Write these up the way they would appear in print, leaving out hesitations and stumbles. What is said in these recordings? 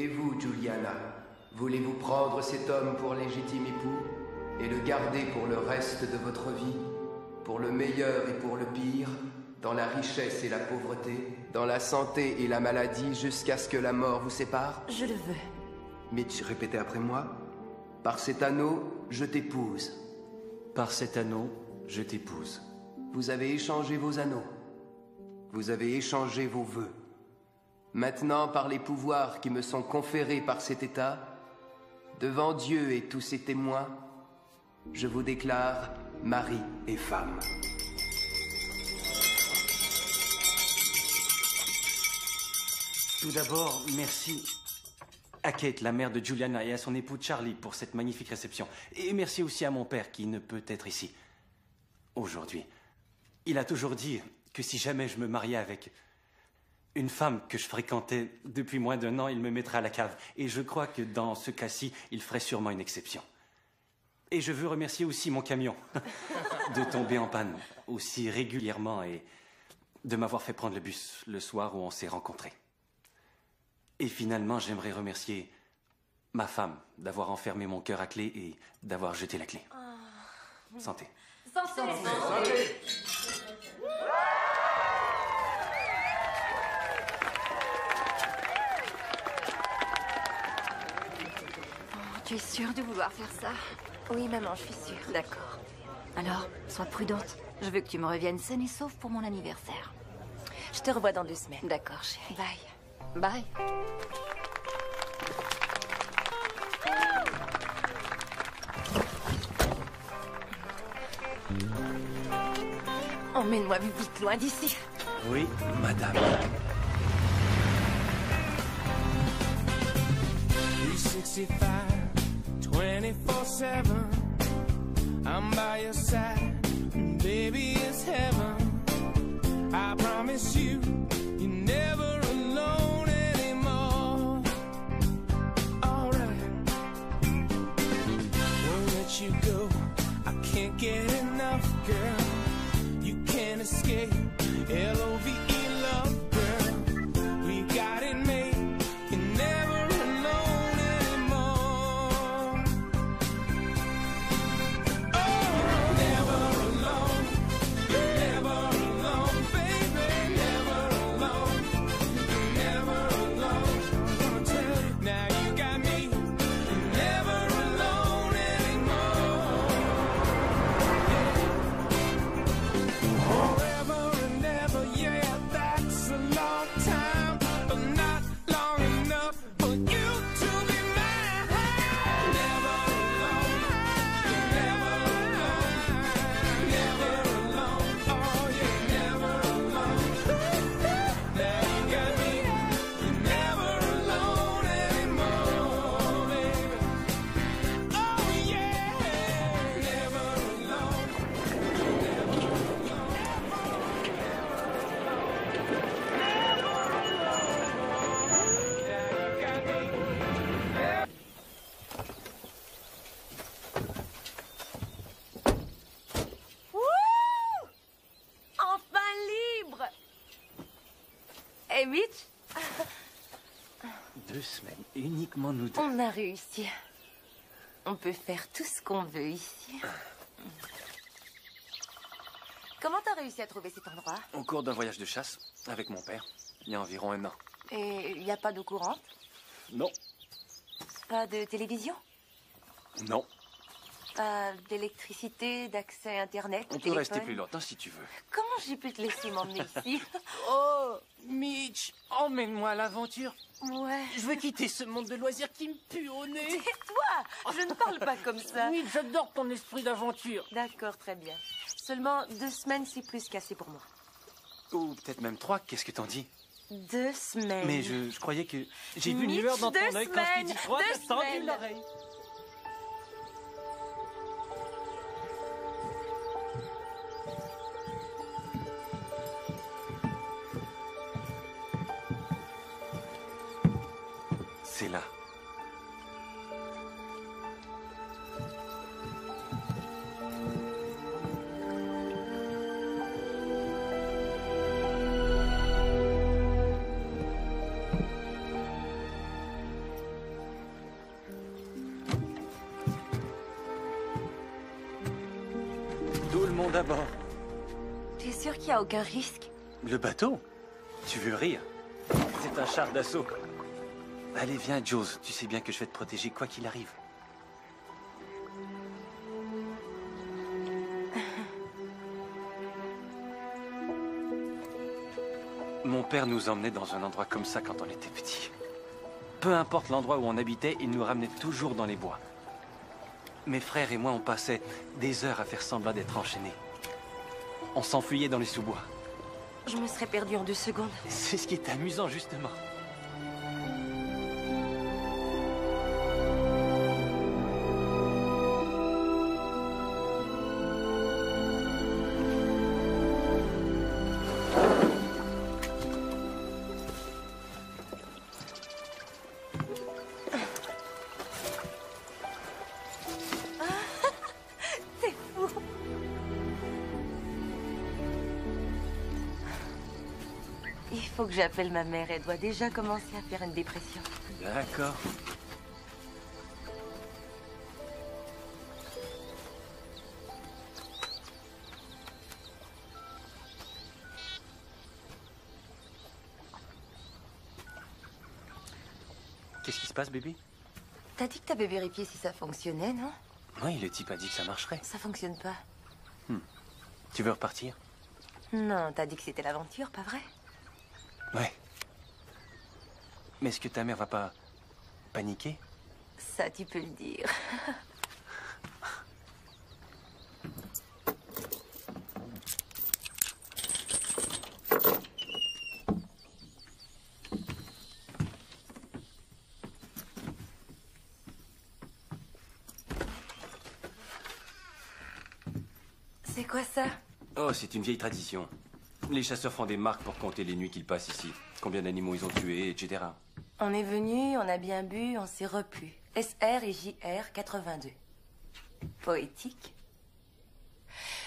Et vous, Juliana, voulez-vous prendre cet homme pour légitime époux et le garder pour le reste de votre vie, pour le meilleur et pour le pire, dans la richesse et la pauvreté, dans la santé et la maladie, jusqu'à ce que la mort vous sépare? Je le veux. Mitch, répétez après moi. Par cet anneau, je t'épouse. Par cet anneau, je t'épouse. Vous avez échangé vos anneaux. Vous avez échangé vos vœux. Maintenant, par les pouvoirs qui me sont conférés par cet État, devant Dieu et tous ses témoins, je vous déclare mari et femme. Tout d'abord, merci à Kate, la mère de Juliana, et à son époux Charlie pour cette magnifique réception. Et merci aussi à mon père qui ne peut être ici aujourd'hui. Il a toujours dit que si jamais je me mariais avec une femme que je fréquentais depuis moins d'1 an, il me mettrait à la cave. Et je crois que dans ce cas-ci, il ferait sûrement une exception. Et je veux remercier aussi mon camion de tomber en panne aussi régulièrement et de m'avoir fait prendre le bus le soir où on s'est rencontrés. Et finalement, j'aimerais remercier ma femme d'avoir enfermé mon cœur à clé et d'avoir jeté la clé. Santé. Santé. Tu es sûre de vouloir faire ça? Oui, maman, je suis sûre. D'accord. Alors, sois prudente. Je veux que tu me reviennes saine et sauve pour mon anniversaire. Je te revois dans 2 semaines. D'accord, chérie. Bye. Bye. Emmène-moi vite loin d'ici. Oui, madame. 365, 24/7. I'm by your side, baby, it's heaven. I promise you, you're never alone anymore. Alright, won't let you go. I can't get enough, girl. You can't escape. L-O-V-E, love, girl. We got it made. You're never alone anymore. Oh, never alone. You're never alone, baby. Never alone. You're never alone. I'm gonna tell you now, you got me. You're never alone anymore. Forever and ever, yeah, that's a long time, but not long enough for you to be mine. Never alone, never alone, never alone. Oh yeah, never alone. Now you got me. You're never alone anymore, baby. Oh yeah, never alone. Wouh! Enfin libre! Hey, Mitch, 2 semaines, uniquement nous deux. on a réussi. On peut faire tout ce qu'on veut ici. Comment t'as réussi à trouver cet endroit? Au cours d'un voyage de chasse avec mon père, il y a environ 1 an. Et il n'y a pas d'eau courante? Non, Pas de télévision? non. Pas d'électricité, d'accès à Internet? On peut téléphone? rester plus longtemps si tu veux. Comment j'ai pu te laisser m'emmener ici? Oh, Mitch, emmène-moi à l'aventure. Ouais. Je veux quitter ce monde de loisirs qui me pue au nez. Tais-toi! Je ne parle pas comme ça. Oui, j'adore ton esprit d'aventure. D'accord, très bien. Seulement 2 semaines, c'est plus qu'assez pour moi. Ou peut-être même 3, qu'est-ce que t'en dis? 2 semaines. Mais je croyais que... J'ai vu une Mitch, lueur dans 2 ton œil quand je t'ai dit semaines, 3, 2 t'as tendu semaines. l'oreille. C'est là. monde à bord. T'es sûr qu'il n'y a aucun risque? Le bateau? Tu veux rire? C'est un char d'assaut. Allez, viens, Jules. Tu sais bien que je vais te protéger quoi qu'il arrive. Mon père nous emmenait dans un endroit comme ça quand on était petit. Peu importe l'endroit où on habitait, il nous ramenait toujours dans les bois. Mes frères et moi, on passait des heures à faire semblant d'être enchaînés. On s'enfuyait dans les sous-bois. Je me serais perdue en 2 secondes. C'est ce qui est amusant, justement. C'est fou. Il faut que j'appelle ma mère. Elle doit déjà commencer à faire une dépression. D'accord. Qu'est-ce qui se passe, bébé? T'as dit que t'avais vérifié si ça fonctionnait, non? Oui, le type a dit que ça marcherait. Ça fonctionne pas. Tu veux repartir? Non, t'as dit que c'était l'aventure, pas vrai? Ouais. Mais est-ce que ta mère va pas paniquer? Ça, tu peux le dire. C'est quoi ça? Oh, c'est une vieille tradition. Les chasseurs font des marques pour compter les nuits qu'ils passent ici. Combien d'animaux ils ont tués, etc. On est venu, on a bien bu, on s'est replu. SR et JR 82. Poétique.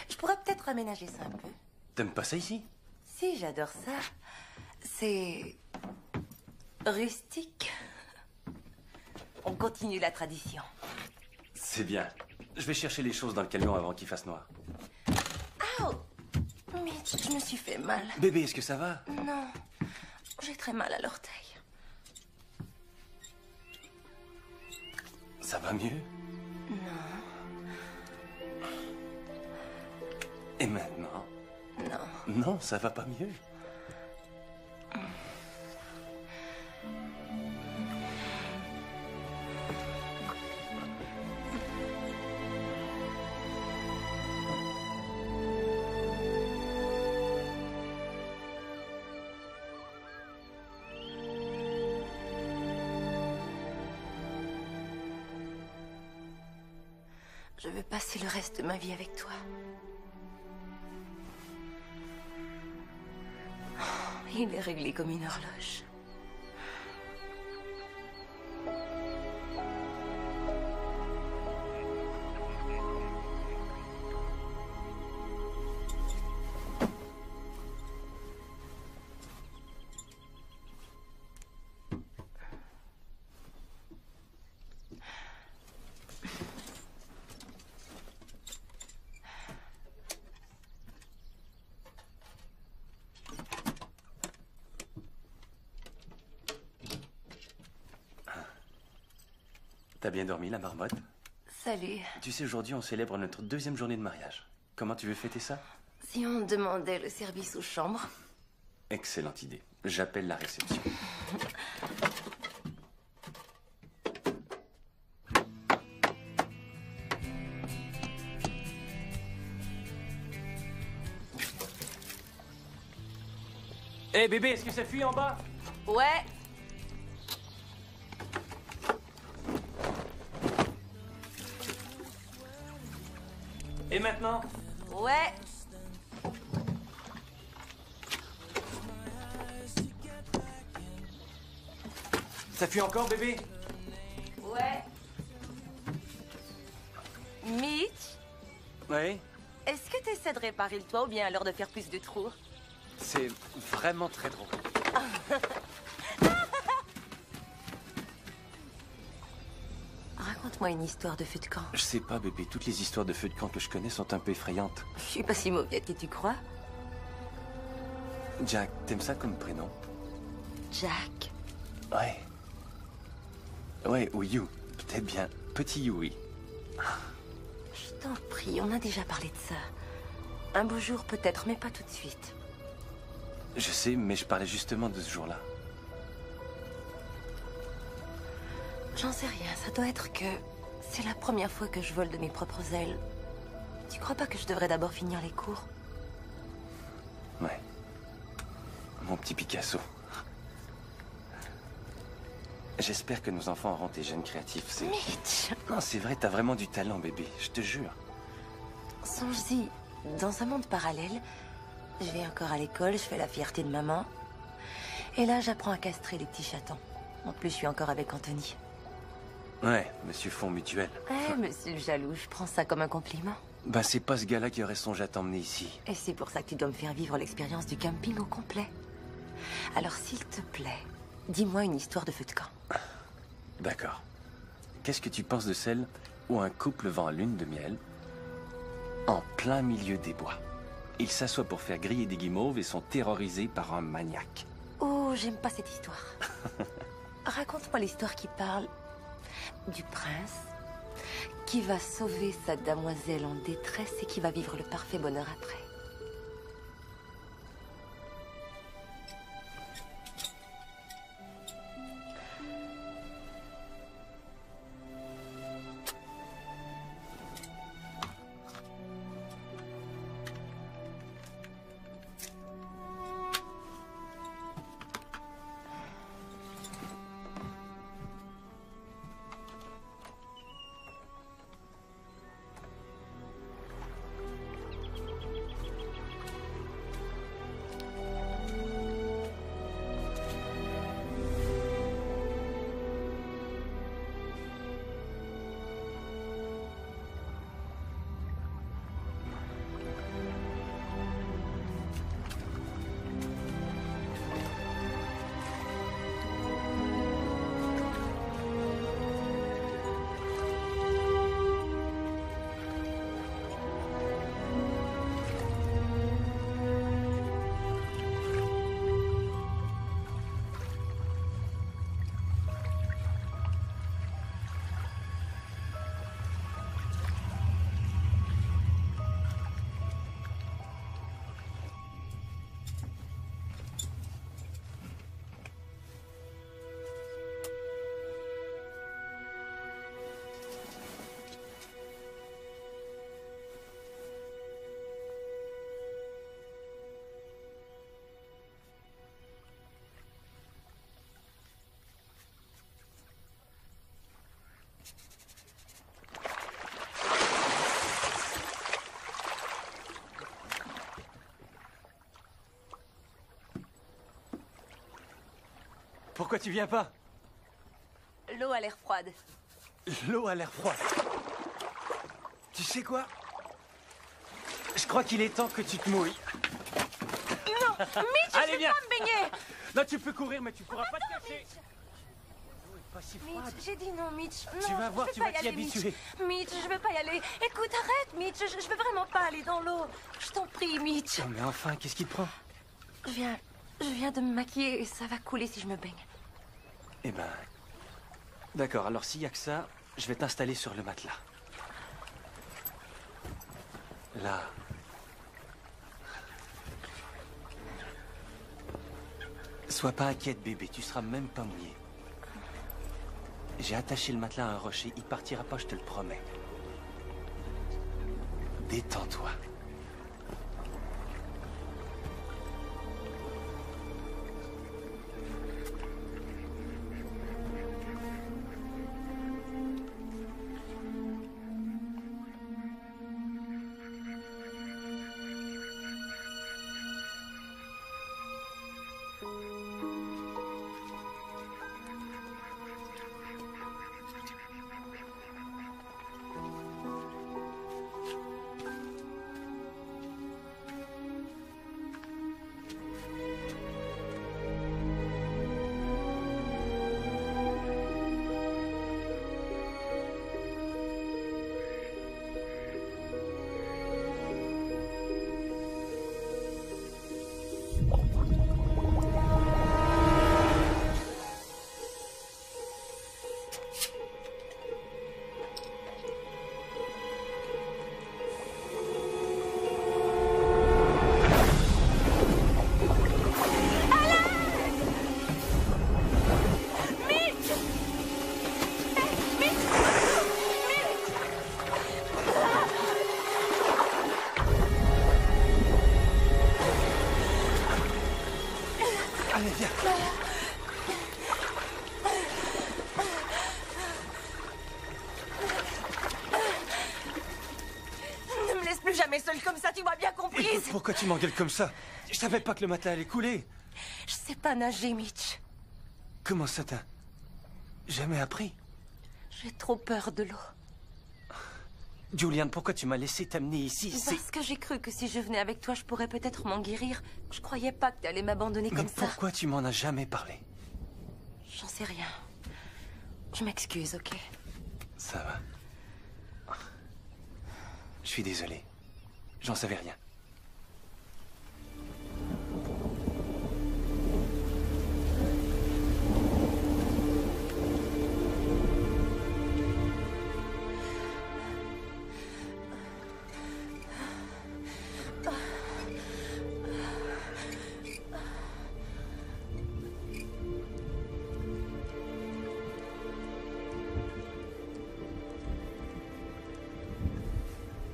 Je pourrais peut-être aménager ça un peu. T'aimes pas ça ici? Si, j'adore ça. C'est rustique. On continue la tradition. C'est bien. Je vais chercher les choses dans le camion avant qu'il fasse noir. Oh, mais je me suis fait mal. Bébé, est-ce que ça va? Non, j'ai très mal à l'orteil. Ça va mieux? Non. Et maintenant? Non. Non, ça va pas mieux. Je veux passer le reste de ma vie avec toi. Oh, il est réglé comme une horloge. T'as bien dormi, la marmotte? Salut. Tu sais, aujourd'hui, on célèbre notre 2e journée de mariage. Comment tu veux fêter ça? Si on demandait le service aux chambres? Excellente idée. J'appelle la réception. Hé, bébé, est-ce que ça fuit en bas? Ouais. Et maintenant? Ouais. Ça fuit encore, bébé? Ouais. Mitch, Oui. est-ce que tu essaies de réparer le toit ou bien alors de faire plus de trous? C'est vraiment très drôle. Raconte-moi Raconte-moi une histoire de feu de camp. Je sais pas, bébé. Toutes les histoires de feu de camp que je connais sont un peu effrayantes. Je suis pas si mauvaise que tu crois. Jack, t'aimes ça comme prénom? Jack. Ouais. Ouais, ou You. Peut-être bien. Petit You, oui. Je t'en prie, on a déjà parlé de ça. Un beau jour peut-être, mais pas tout de suite. Je sais, mais je parlais justement de ce jour-là. J'en sais rien, ça doit être que c'est la première fois que je vole de mes propres ailes. Tu crois pas que je devrais d'abord finir les cours? Ouais. Mon petit Picasso. J'espère que nos enfants auront tes gènes créatifs. C'est... Mitch! Non, c'est vrai, t'as vraiment du talent, bébé. Je te jure. Songe-y, dans un monde parallèle, je vais encore à l'école, je fais la fierté de maman. Et là, j'apprends à castrer les petits chatons. En plus, je suis encore avec Anthony. Ouais, monsieur Fonds Mutuel. Eh, monsieur le jaloux, je prends ça comme un compliment. Bah, c'est pas ce gars-là qui aurait songé à t'emmener ici. Et c'est pour ça que tu dois me faire vivre l'expérience du camping au complet. Alors, s'il te plaît, dis-moi une histoire de feu de camp. D'accord. Qu'est-ce que tu penses de celle où un couple va en lune de miel en plein milieu des bois? Ils s'assoient pour faire griller des guimauves et sont terrorisés par un maniaque. Oh, j'aime pas cette histoire. Raconte-moi l'histoire qui parle du prince qui va sauver sa damoiselle en détresse et qui va vivre le parfait bonheur après. Pourquoi tu viens pas? L'eau a l'air froide. L'eau a l'air froide. Tu sais quoi? Je crois qu'il est temps que tu te mouilles. Non, Mitch, Allez, je viens. vais pas me baigner. Non, tu peux courir, mais tu pourras pas te cacher. L'eau est pas si froide. Mitch, j'ai dit non, Mitch. Non, Tu vas voir, je tu veux vas pas y t'y aller, Mitch. habituer. Mitch, je veux pas y aller. Écoute, arrête, Mitch. Je veux vraiment pas aller dans l'eau. Je t'en prie, Mitch. Non, mais enfin, qu'est-ce qui te prend? Je viens de me maquiller et ça va couler si je me baigne. Eh ben... D'accord, alors s'il y a que ça, je vais t'installer sur le matelas. Là. Sois pas inquiète, bébé, tu seras même pas mouillé. J'ai attaché le matelas à un rocher, il partira pas, je te le promets. Détends-toi. Viens. Ne me laisse plus jamais seule comme ça, tu m'as bien comprise. Écoute, pourquoi tu m'engueules comme ça? Je savais pas que le matelas allait couler. Je sais pas nager, Mitch. Comment ça t'a jamais appris? J'ai trop peur de l'eau. Julian, pourquoi tu m'as laissé t'amener ici? Parce que j'ai cru que si je venais avec toi, je pourrais peut-être m'en guérir. Je croyais pas que tu allais m'abandonner Mais comme ça. pourquoi tu m'en as jamais parlé? J'en sais rien. Je m'excuse, ok? Ça va. Je suis désolé. J'en savais rien.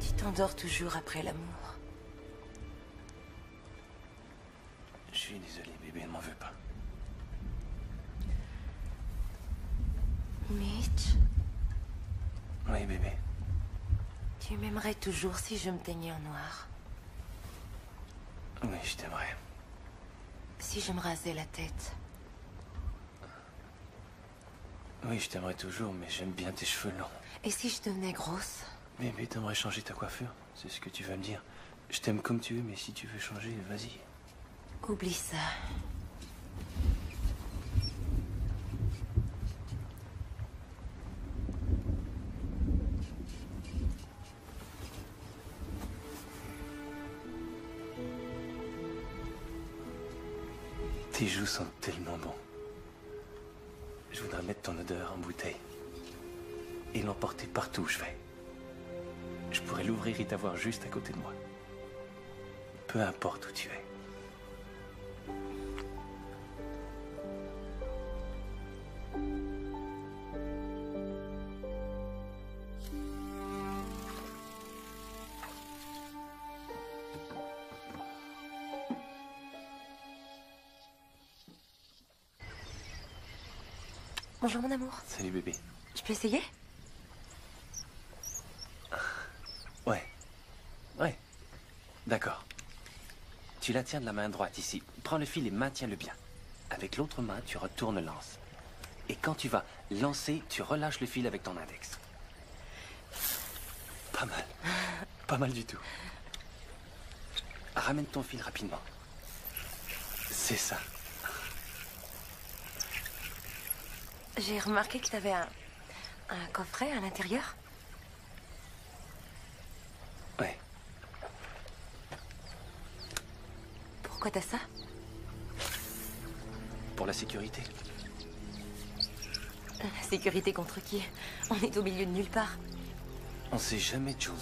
Tu t'endors toujours après l'amour. Je suis désolé, bébé, ne m'en veux pas. Mitch, Oui, bébé. tu m'aimerais toujours si je me teignais en noir. Oui, je t'aimerais. Si je me rasais la tête. Oui, je t'aimerais toujours, mais j'aime bien tes cheveux longs. Et si je devenais grosse? Bébé, t'aimerais changer ta coiffure? C'est ce que tu vas me dire. Je t'aime comme tu es, mais si tu veux changer, vas-y. Oublie ça. Tes joues sentent tellement bon. Je voudrais mettre ton odeur en bouteille et l'emporter partout où je vais. Je pourrais l'ouvrir et t'avoir juste à côté de moi. Peu importe où tu es. Bonjour mon amour. Salut bébé. Je peux essayer? Ouais. Ouais. D'accord. Tu la tiens de la main droite ici. Prends le fil et maintiens-le bien. Avec l'autre main, tu retournes l'anse. Et quand tu vas lancer, tu relâches le fil avec ton index. Pas mal. Pas mal du tout. Ramène ton fil rapidement. C'est ça. J'ai remarqué que t'avais un coffret à l'intérieur. Ouais. Pourquoi t'as ça? Pour la sécurité. La sécurité contre qui? On est au milieu de nulle part. On sait jamais, Jules.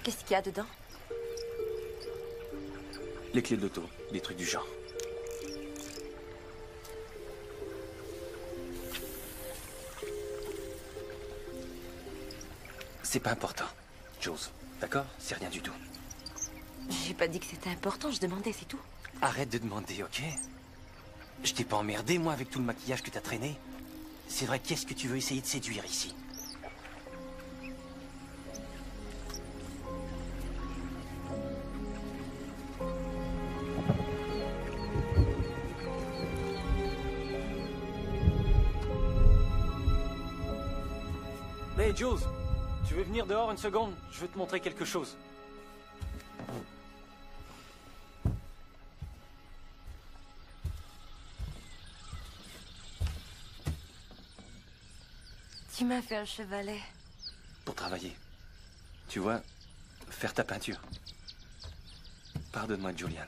Qu'est-ce qu'il y a dedans? Les clés de l'auto, des trucs du genre. C'est pas important, Jules. D'accord? C'est rien du tout. J'ai pas dit que c'était important, je demandais, c'est tout. Arrête de demander, ok? Je t'ai pas emmerdé, moi, avec tout le maquillage que t'as traîné. C'est vrai, qu'est-ce que tu veux essayer de séduire ici? Hey, Jules, tu veux venir dehors une seconde? Je veux te montrer quelque chose. Tu m'as fait un chevalet. Pour travailler. Tu vois, faire ta peinture. Pardonne-moi, Julian.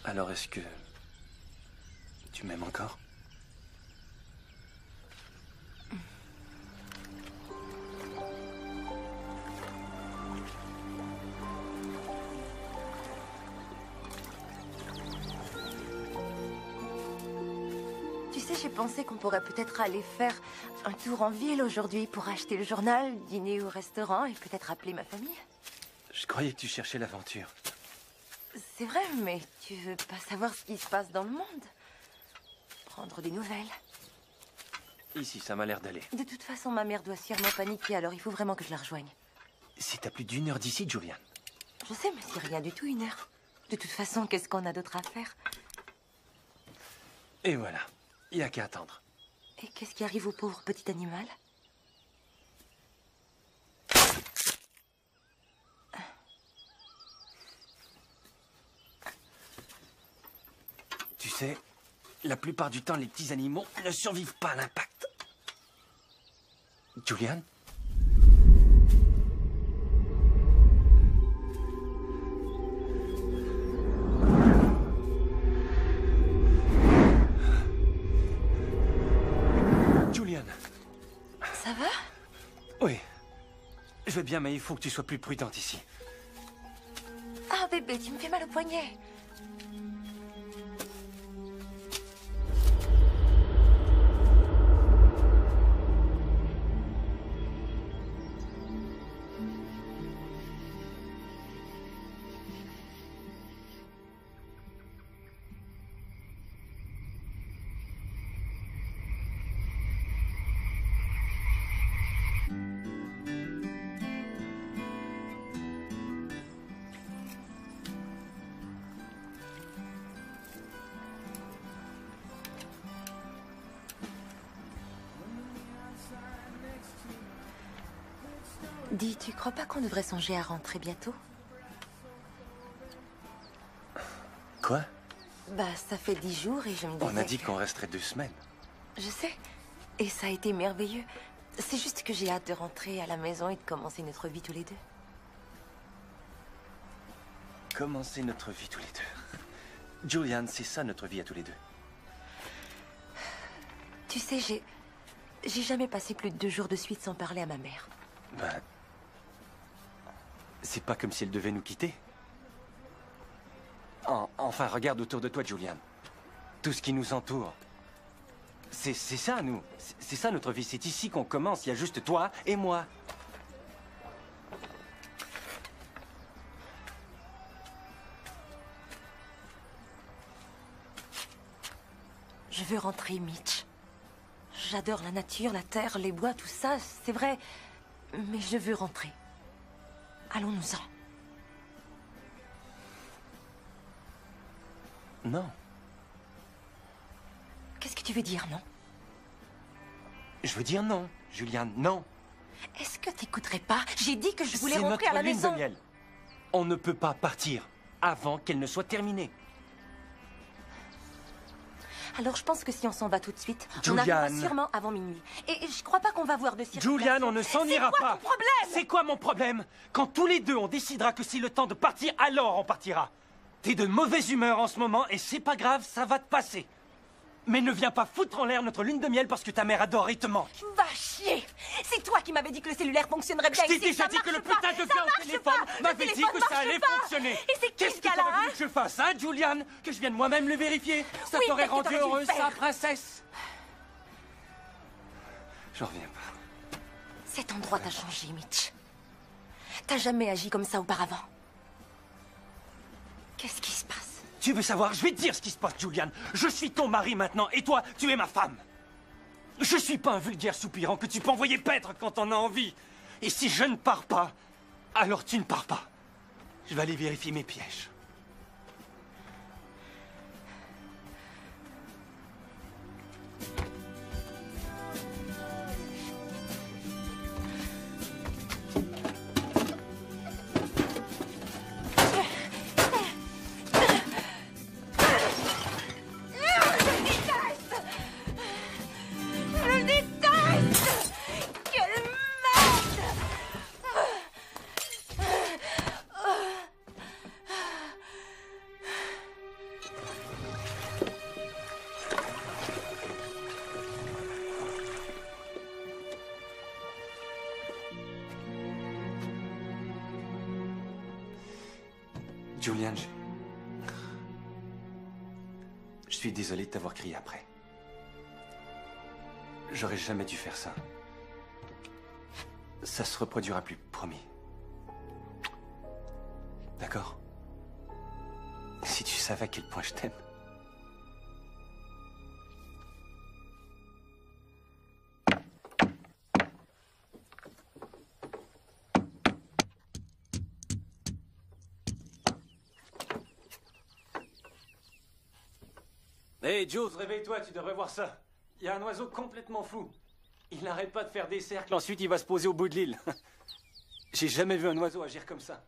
Alors, est-ce que tu m'aimes encore? Tu sais, j'ai pensé qu'on pourrait peut-être aller faire un tour en ville aujourd'hui pour acheter le journal, dîner au restaurant et peut-être appeler ma famille. Je croyais que tu cherchais l'aventure. C'est vrai, mais tu veux pas savoir ce qui se passe dans le monde? Prendre des nouvelles. Ici, ça m'a l'air d'aller. De toute façon, ma mère doit sûrement paniquer, alors il faut vraiment que je la rejoigne. C'est à plus d'1 heure d'ici, Julian. Je sais, mais c'est rien du tout, 1 heure. De toute façon, qu'est-ce qu'on a d'autre à faire? Et voilà. Il n'y a qu'à attendre. Et qu'est-ce qui arrive au pauvre petit animal? Tu sais, la plupart du temps, les petits animaux ne survivent pas à l'impact. Julian? Julian? Ça va? Oui. Je vais bien, mais il faut que tu sois plus prudente ici. Ah, bébé, tu me fais mal au poignet. Dis, tu crois pas qu'on devrait songer à rentrer bientôt? Quoi? Bah, ça fait 10 jours et je me disais On a dit que- qu'on resterait 2 semaines. Je sais. Et ça a été merveilleux. C'est juste que j'ai hâte de rentrer à la maison et de commencer notre vie tous les deux. Commencer notre vie tous les deux. Julian, c'est ça notre vie à tous les deux. Tu sais, j'ai jamais passé plus de 2 jours de suite sans parler à ma mère. Ben... C'est pas comme si elle devait nous quitter. Enfin, regarde autour de toi, Julian. Tout ce qui nous entoure. C'est ça, nous. C'est ça, notre vie. C'est ici qu'on commence. Il y a juste toi et moi. Je veux rentrer, Mitch. J'adore la nature, la terre, les bois, tout ça, c'est vrai. Mais je veux rentrer. Allons-nous-en. Non. Qu'est-ce que tu veux dire, non? Je veux dire non, Julian, non. Est-ce que t'écouterais pas? J'ai dit que je voulais C'est rentrer à la notre lune maison. de miel. On ne peut pas partir avant qu'elle ne soit terminée. Alors je pense que si on s'en va tout de suite, on Julian. arrivera sûrement avant minuit. Et je crois pas qu'on va voir de circulation. Julian, on ne s'en ira C'est quoi pas. ton problème? C'est quoi mon problème? Quand tous les deux on décidera que c'est le temps de partir, alors on partira. T'es de mauvaise humeur en ce moment et c'est pas grave, ça va te passer. Mais ne viens pas foutre en l'air notre lune de miel parce que ta mère adore et te manque. Va chier! C'est toi qui m'avais dit que le cellulaire fonctionnerait bien Je t'ai ici, déjà ça dit que le marche pas, putain de ça gars au marche téléphone pas, le m'avait dit téléphone que ça marche allait pas. fonctionner. Et c'est qui Qu'est-ce ce que gars-là, t'aurais voulu hein? que je fasse, hein, Julian? Que je vienne moi-même le vérifier? Ça Oui, t'aurait qu'est-ce que rendu t'aurais dû heureuse, faire? ça, princesse? J'en reviens pas. Cet endroit t'a changé, Mitch. T'as jamais agi comme ça auparavant. Qu'est-ce qui se passe? Tu veux savoir? Je vais te dire ce qui se passe, Julian. Je suis ton mari maintenant, et toi, tu es ma femme. Je suis pas un vulgaire soupirant que tu peux envoyer paître quand on a envie. Et si je ne pars pas, alors tu ne pars pas. Je vais aller vérifier mes pièges. Je le déteste! Quelle merde! Julian, je suis désolé de t'avoir crié après. J'aurais jamais dû faire ça. Ça se reproduira plus, promis. D'accord? Si tu savais à quel point je t'aime. Hey Jules, réveille-toi, tu devrais voir ça. Il y a un oiseau complètement fou. Il n'arrête pas de faire des cercles, ensuite il va se poser au bout de l'île. J'ai jamais vu un oiseau agir comme ça.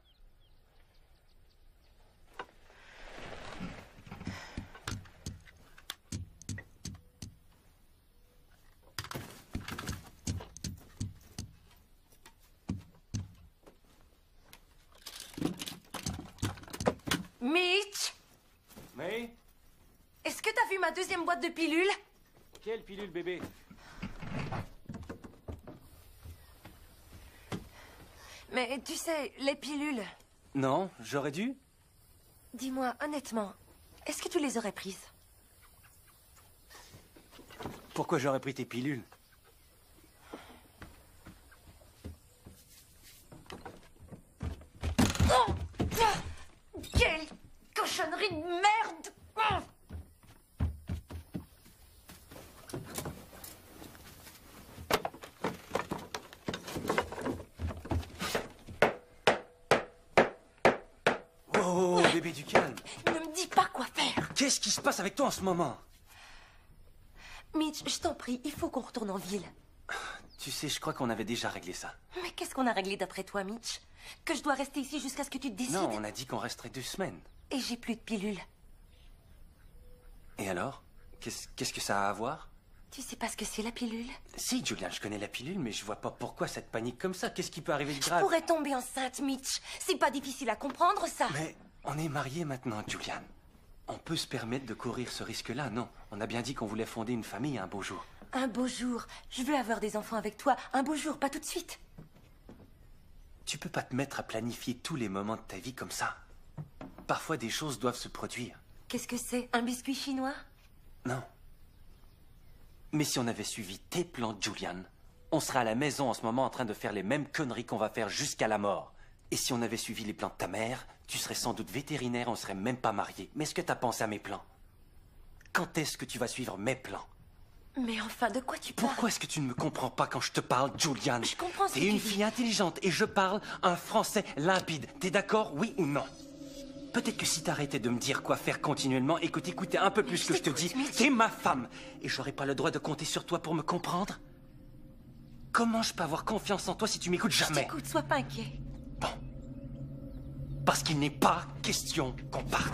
Mitch! Mais Est-ce que t'as vu ma deuxième boîte de pilules? quelle pilule, bébé? Mais tu sais, les pilules... Non, j'aurais dû. Dis-moi, honnêtement, est-ce que tu les aurais prises? Pourquoi j'aurais pris tes pilules? Oh! Quelle cochonnerie de merde! Oh! Oh, bébé, du calme. Ne me dis pas quoi faire! Qu'est-ce qui se passe avec toi en ce moment? Mitch, je t'en prie, il faut qu'on retourne en ville. Tu sais, je crois qu'on avait déjà réglé ça. Mais qu'est-ce qu'on a réglé d'après toi, Mitch? Que je dois rester ici jusqu'à ce que tu te décides? Non, on a dit qu'on resterait 2 semaines. Et j'ai plus de pilules. Et alors? Qu'est-ce que ça a à voir? Tu sais pas ce que c'est la pilule? Si, Julian, je connais la pilule, mais je vois pas pourquoi ça te panique comme ça. Qu'est-ce qui peut arriver de Je grave? pourrais tomber enceinte, Mitch. C'est pas difficile à comprendre, ça. Mais on est mariés maintenant, Julian. On peut se permettre de courir ce risque-là, non? On a bien dit qu'on voulait fonder une famille un beau jour. Un beau jour. Je veux avoir des enfants avec toi. Un beau jour, pas tout de suite. Tu peux pas te mettre à planifier tous les moments de ta vie comme ça. Parfois, des choses doivent se produire. Qu'est-ce que c'est? Un biscuit chinois? Non. Mais si on avait suivi tes plans, Julian, on serait à la maison en ce moment en train de faire les mêmes conneries qu'on va faire jusqu'à la mort. Et si on avait suivi les plans de ta mère, tu serais sans doute vétérinaire, on serait même pas mariés. Mais est-ce que t'as pensé à mes plans? Quand est-ce que tu vas suivre mes plans? Mais enfin, de quoi tu parles? Pourquoi est-ce que tu ne me comprends pas quand je te parle, Julian? Je comprends ce que T'es tu une dis. fille intelligente et je parle un français limpide. T'es d'accord, oui ou non? Peut-être que si t'arrêtais de me dire quoi faire continuellement et que t'écoutais un peu plus ce que je te dis, t'écoute, Mitch. t'es ma femme. Et j'aurais pas le droit de compter sur toi pour me comprendre? Comment je peux avoir confiance en toi si tu m'écoutes jamais? Écoute, sois pas inquiet. Bon. Parce qu'il n'est pas question qu'on parte.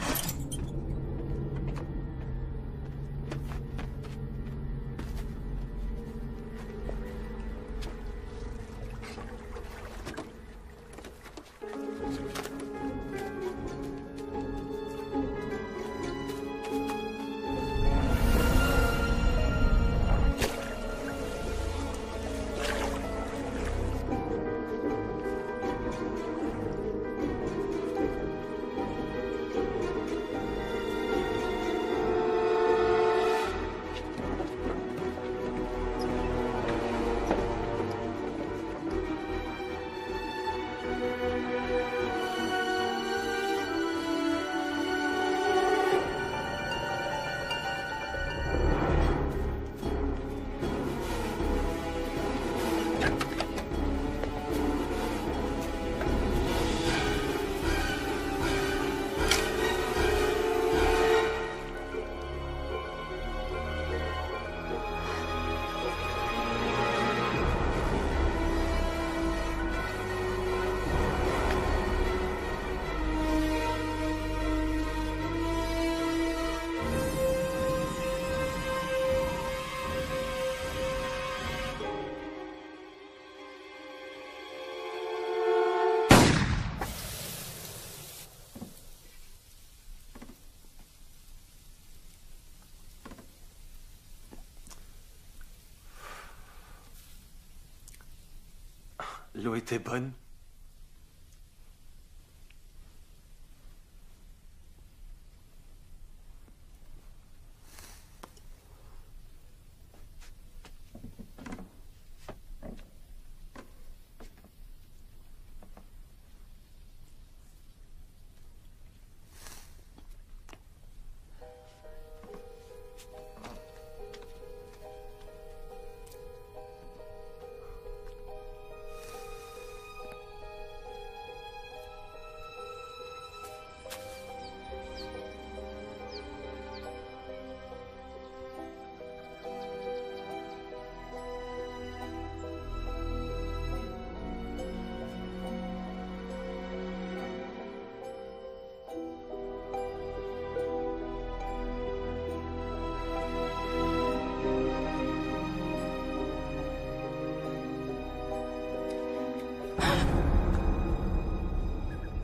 L'eau était bonne.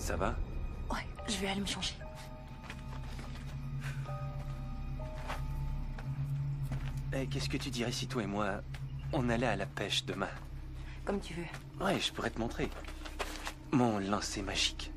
Ça va? Ouais, je vais aller me changer. Eh, qu'est-ce que tu dirais si toi et moi, on allait à la pêche demain? Comme tu veux. Ouais, je pourrais te montrer. Mon lancer magique.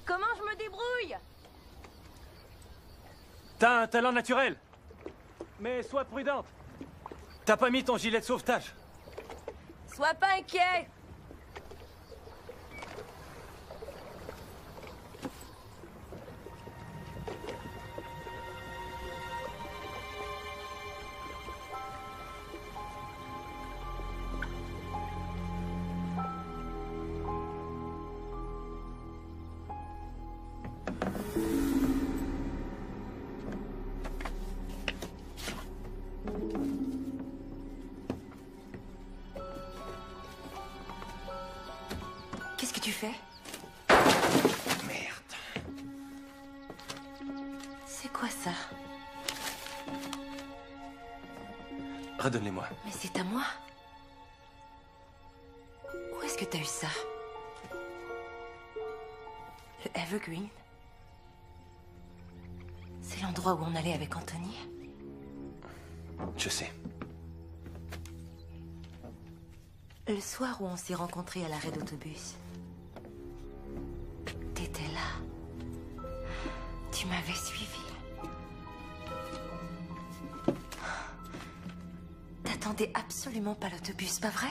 Comment je me débrouille? T'as un talent naturel. Mais sois prudente. T'as pas mis ton gilet de sauvetage. Sois pas inquiet. Qu'est-ce que tu fais? Merde. C'est quoi ça? Redonne-les-moi. Mais c'est à moi. Où est-ce que t'as eu ça? Le Evergreen? C'est l'endroit où on allait avec Anthony? Je sais. Le soir où on s'est rencontrés à l'arrêt d'autobus. T'étais là. Tu m'avais suivi. T'attendais absolument pas l'autobus, pas vrai?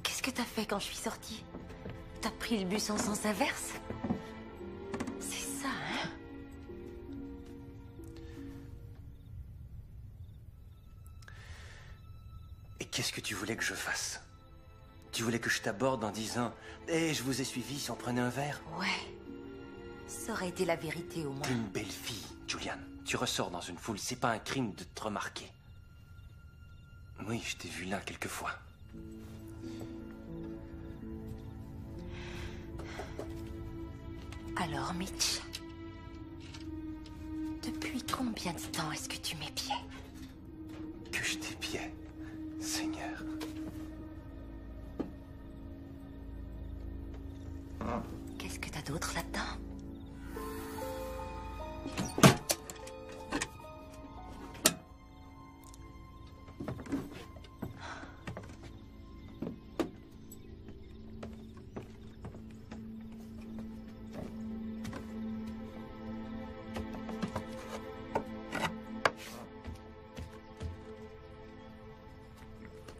Qu'est-ce que t'as fait quand je suis sortie? T'as pris le bus en sens inverse? C'est ça, hein? Et qu'est-ce que tu voulais que je fasse? Tu voulais que je t'aborde en disant « Eh, je vous ai suivi si on prenait un verre ?» Ouais. Ça aurait été la vérité au moins. T'es une belle fille, Julian. Tu ressors dans une foule, c'est pas un crime de te remarquer. Oui, je t'ai vu là quelquefois. Alors, Mitch, depuis combien de temps est-ce que tu m'épiais? Que je t'épiais, Seigneur. Qu'est-ce que t'as d'autre là-dedans?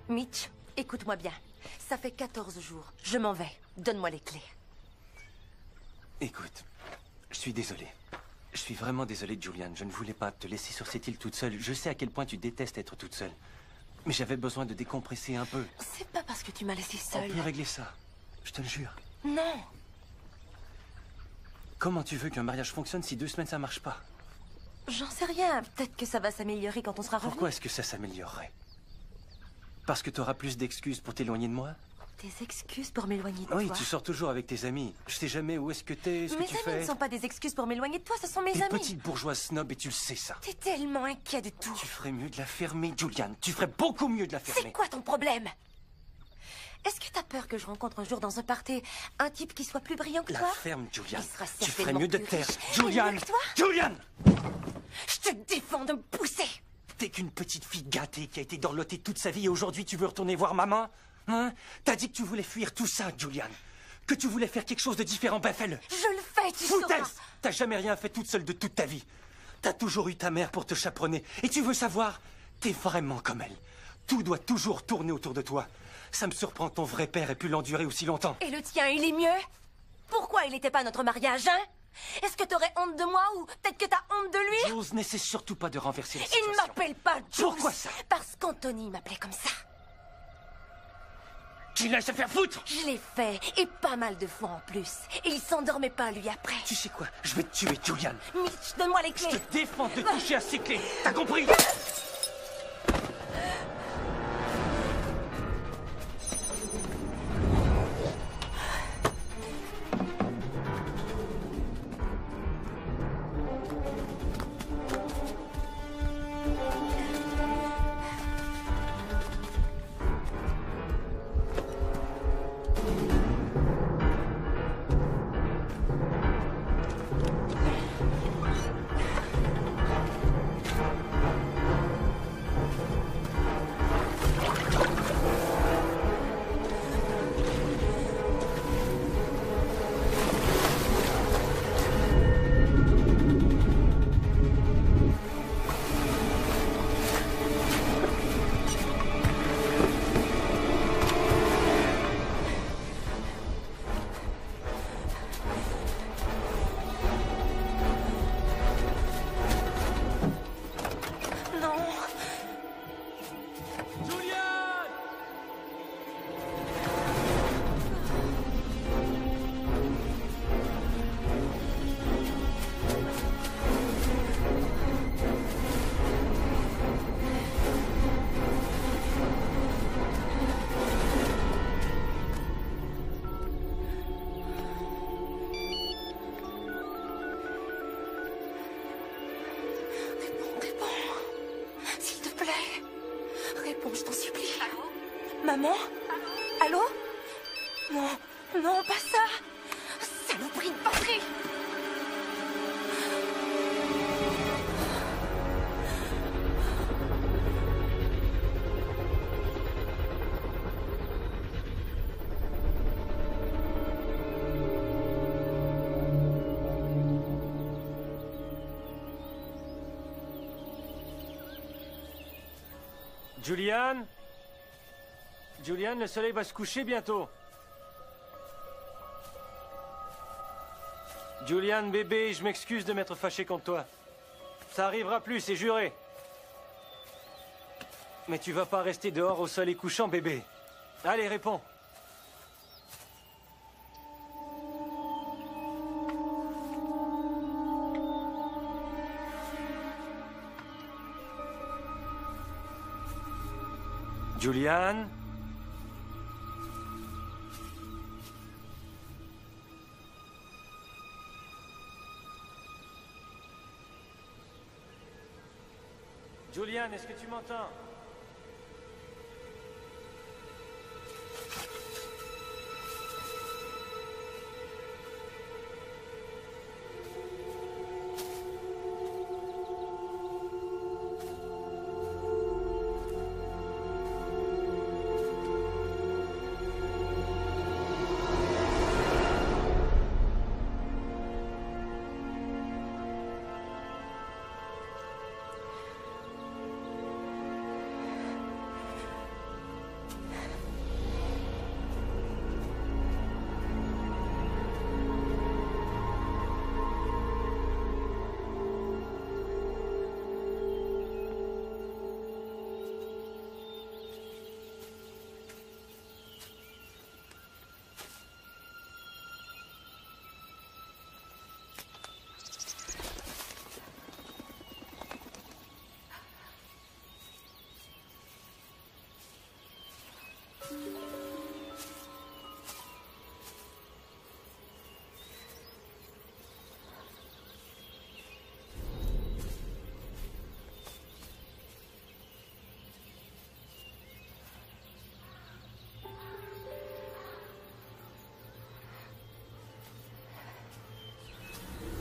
Mitch, écoute-moi bien. Ça fait 14 jours. Je m'en vais. Donne-moi les clés. Écoute, je suis désolé. Je suis vraiment désolé, Julian. Je ne voulais pas te laisser sur cette île toute seule. Je sais à quel point tu détestes être toute seule. Mais j'avais besoin de décompresser un peu. C'est pas parce que tu m'as laissé On seule. peut régler ça. Je te le jure. Non. Comment tu veux qu'un mariage fonctionne si 2 semaines ça marche pas? J'en sais rien. Peut-être que ça va s'améliorer quand on sera revenu. Pourquoi est-ce que ça s'améliorerait? Parce que tu auras plus d'excuses pour t'éloigner de moi? Des excuses pour m'éloigner de Oui, toi. tu sors toujours avec tes amis. Je sais jamais où est-ce que t'es, ce que Mes tu amis fais. ne sont pas des excuses pour m'éloigner de toi, ce sont mes T'es amis. petite bourgeoise snob et tu le sais ça. T'es tellement inquiet de tout. Tu ferais mieux de la fermer, Julian. Tu ferais beaucoup mieux de la C'est fermer. quoi ton problème? Est-ce que t'as peur que je rencontre un jour dans un party un type qui soit plus brillant que La toi? ferme, Julian. Il sera Tu ferais certainement mieux de plus te taire. riche et Julian! mieux que toi. Julian! Je te défends de me pousser. T'es qu'une petite fille gâtée qui a été dorlotée toute sa vie et aujourd'hui tu veux retourner voir maman? Hein? T'as dit que tu voulais fuir tout ça, Julian. Que tu voulais faire quelque chose de différent, ben fais-le. Je le fais, tu sauras. Foutaise! T'as jamais rien fait toute seule de toute ta vie. T'as toujours eu ta mère pour te chaperonner. Et tu veux savoir? T'es vraiment comme elle. Tout doit toujours tourner autour de toi. Ça me surprend que ton vrai père ait pu l'endurer aussi longtemps. Et le tien, il est mieux? Pourquoi il n'était pas à notre mariage, hein? Est-ce que t'aurais honte de moi ou peut-être que t'as honte de lui? Jules, n'essaie surtout pas de renverser la Il situation. ne m'appelle pas Jules. Pourquoi ça? Parce qu'Anthony m'appelait comme ça. Tu laisses se faire foutre! Je l'ai fait, et pas mal de fois en plus. Et il s'endormait pas, lui, après. Tu sais quoi? Je vais te tuer, Julian. Mitch, donne-moi les clés. Je te défends de toucher à ces clés. T'as compris? Réponds, je t'en supplie. Maman? Allô? Non, non, pas ça. Saloperie de batterie. Julian? Julian, le soleil va se coucher bientôt. Julian, bébé, je m'excuse de m'être fâché contre toi. Ça arrivera plus, c'est juré. Mais tu vas pas rester dehors au soleil couchant, bébé. Allez, réponds. Julian? Julian, est-ce que tu m'entends?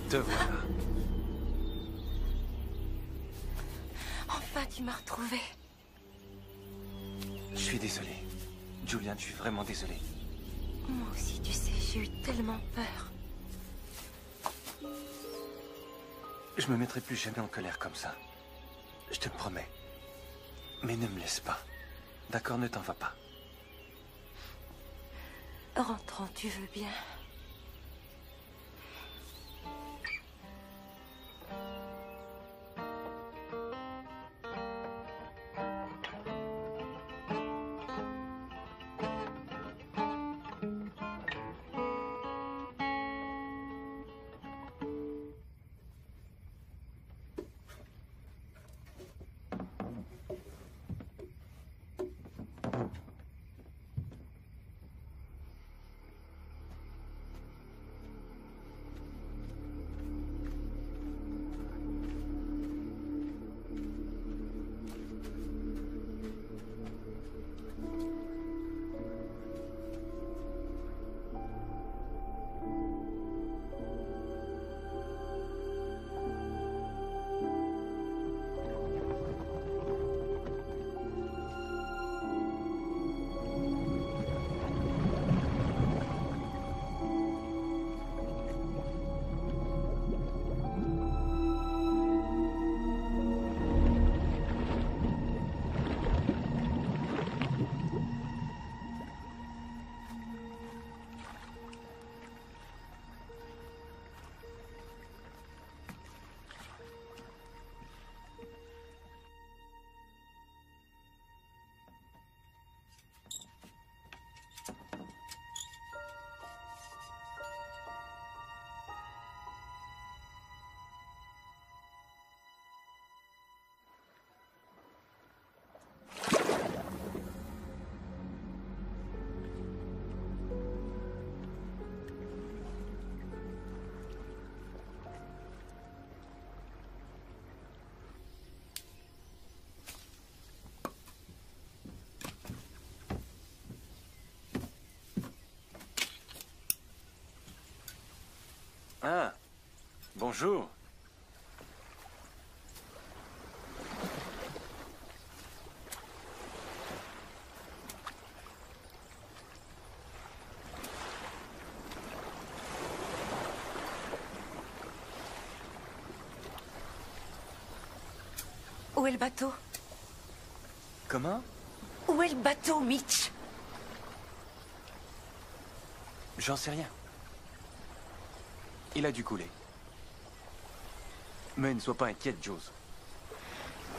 Te voilà. Enfin, tu m'as retrouvée. Je suis désolé. Julian, je suis vraiment désolé. Moi aussi, tu sais, j'ai eu tellement peur. Je me mettrai plus jamais en colère comme ça. Je te le promets. Mais ne me laisse pas. D'accord, ne t'en vas pas. Rentrons, tu veux bien? Ah, bonjour. Où est le bateau? Comment? Où est le bateau, Mitch? J'en sais rien. Il a dû couler. Mais ne sois pas inquiète, Jules.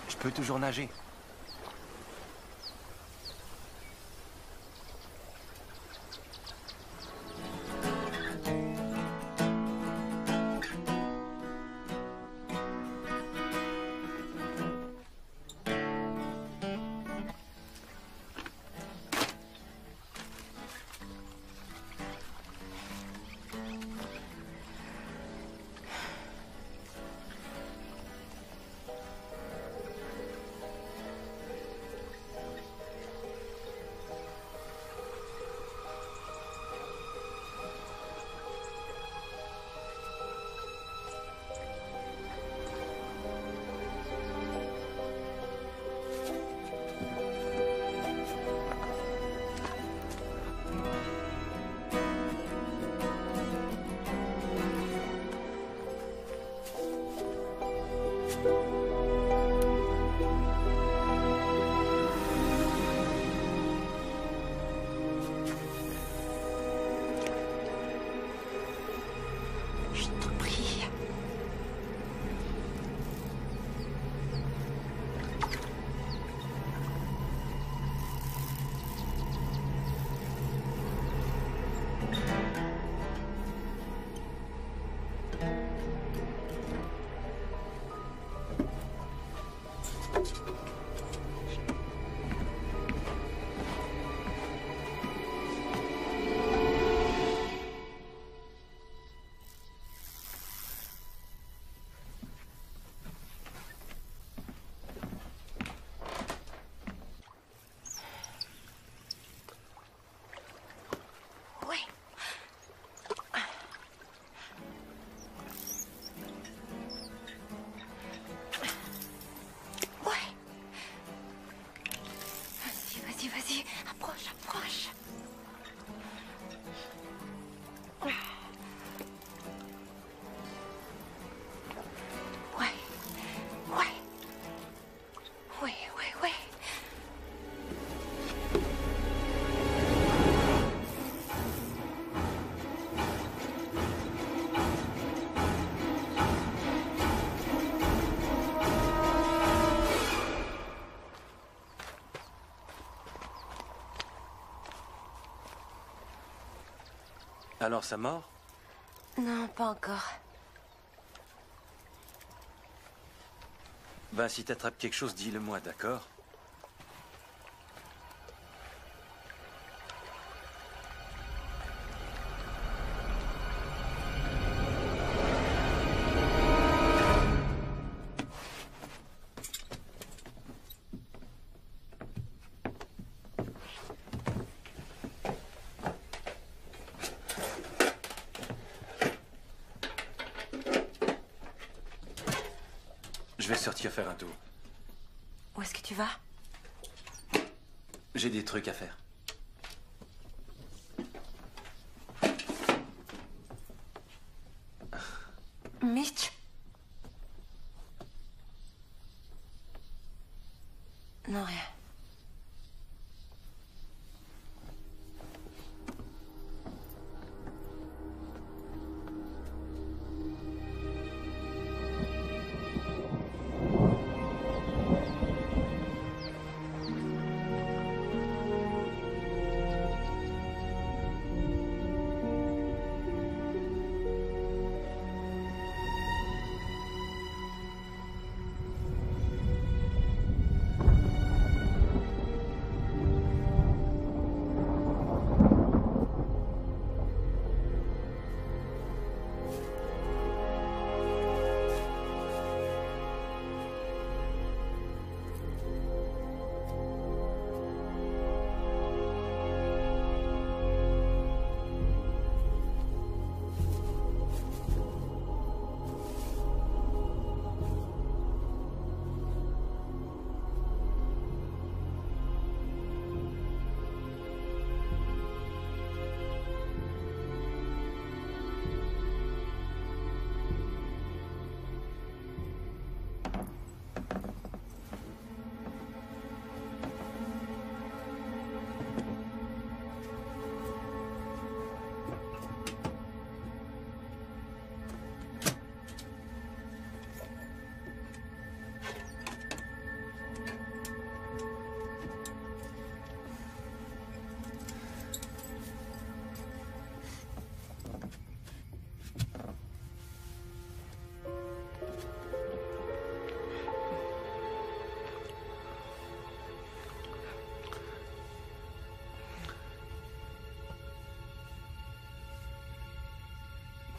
Je peux toujours nager. Je t'en prie. Ouais. Ouais. Vas-y, vas-y. Approche, approche. Ouais. Ouais. Ouais, ouais, ouais. Alors, sa mort? Non, pas encore. Ben, si t'attrapes quelque chose, dis-le-moi, d'accord? Je vais sortir faire un tour. Où est-ce que tu vas? J'ai des trucs à faire. Mitch? Non, rien.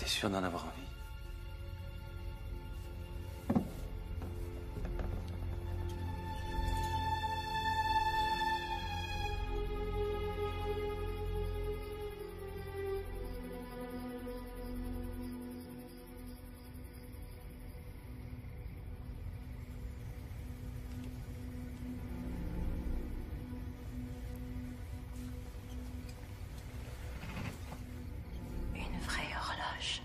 sûr d'en avoir envie? Une vraie horloge.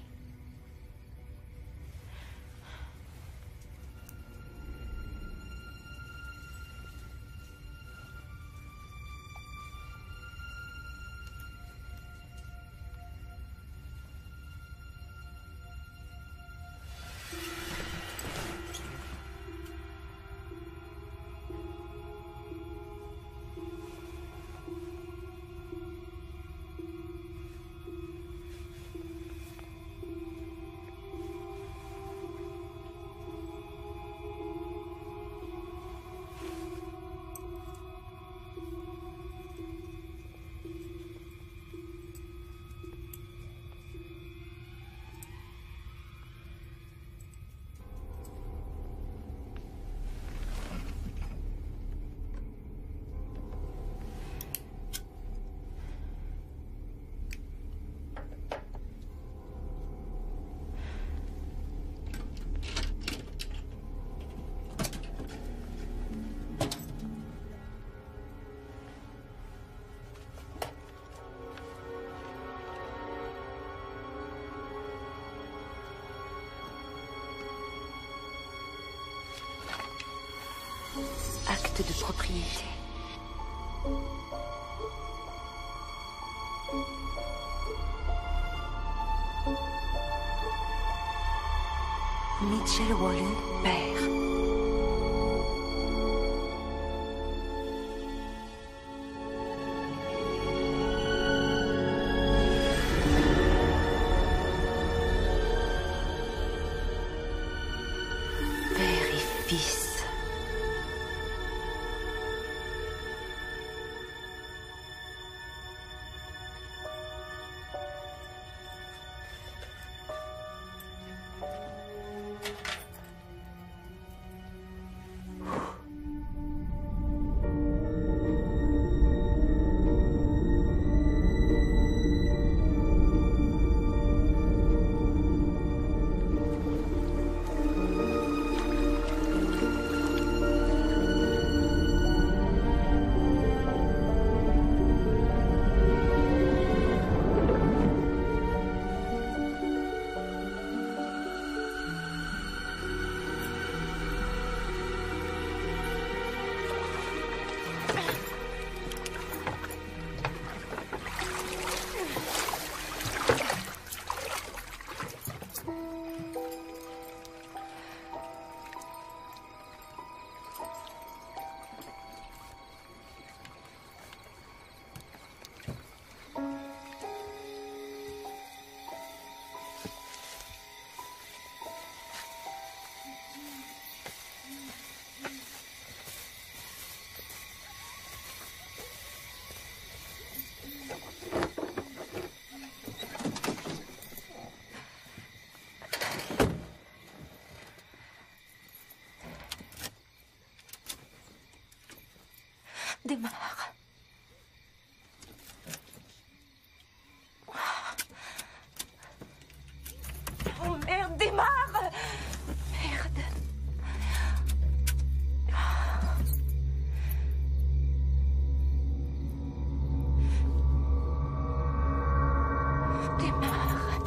Acte de propriété. Mitchell Wallen, père. Père et fils. Démarre. Oh merde, démarre! Merde. Démarre.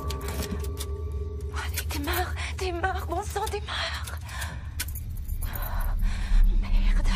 Allez, démarre, démarre, bon sang, démarre. Merde.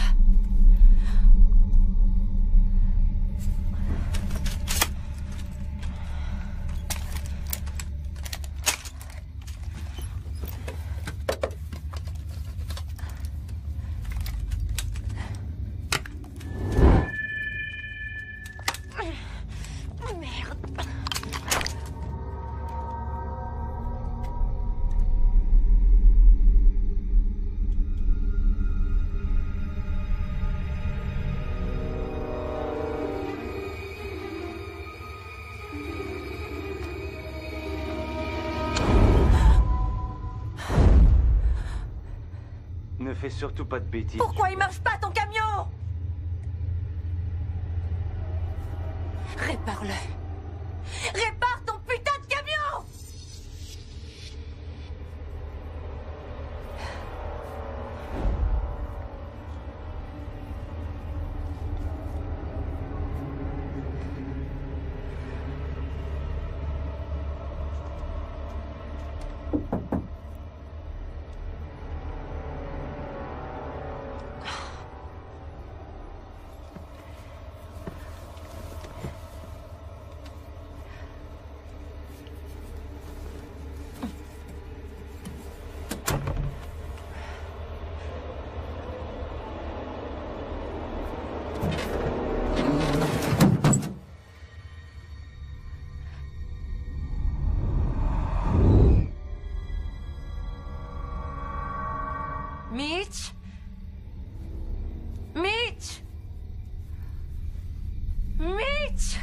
fais surtout pas de bêtises. Pourquoi il marche pas ton camion? Répare-le. Répare ton putain de camion! Mitch? Mitch? Mitch?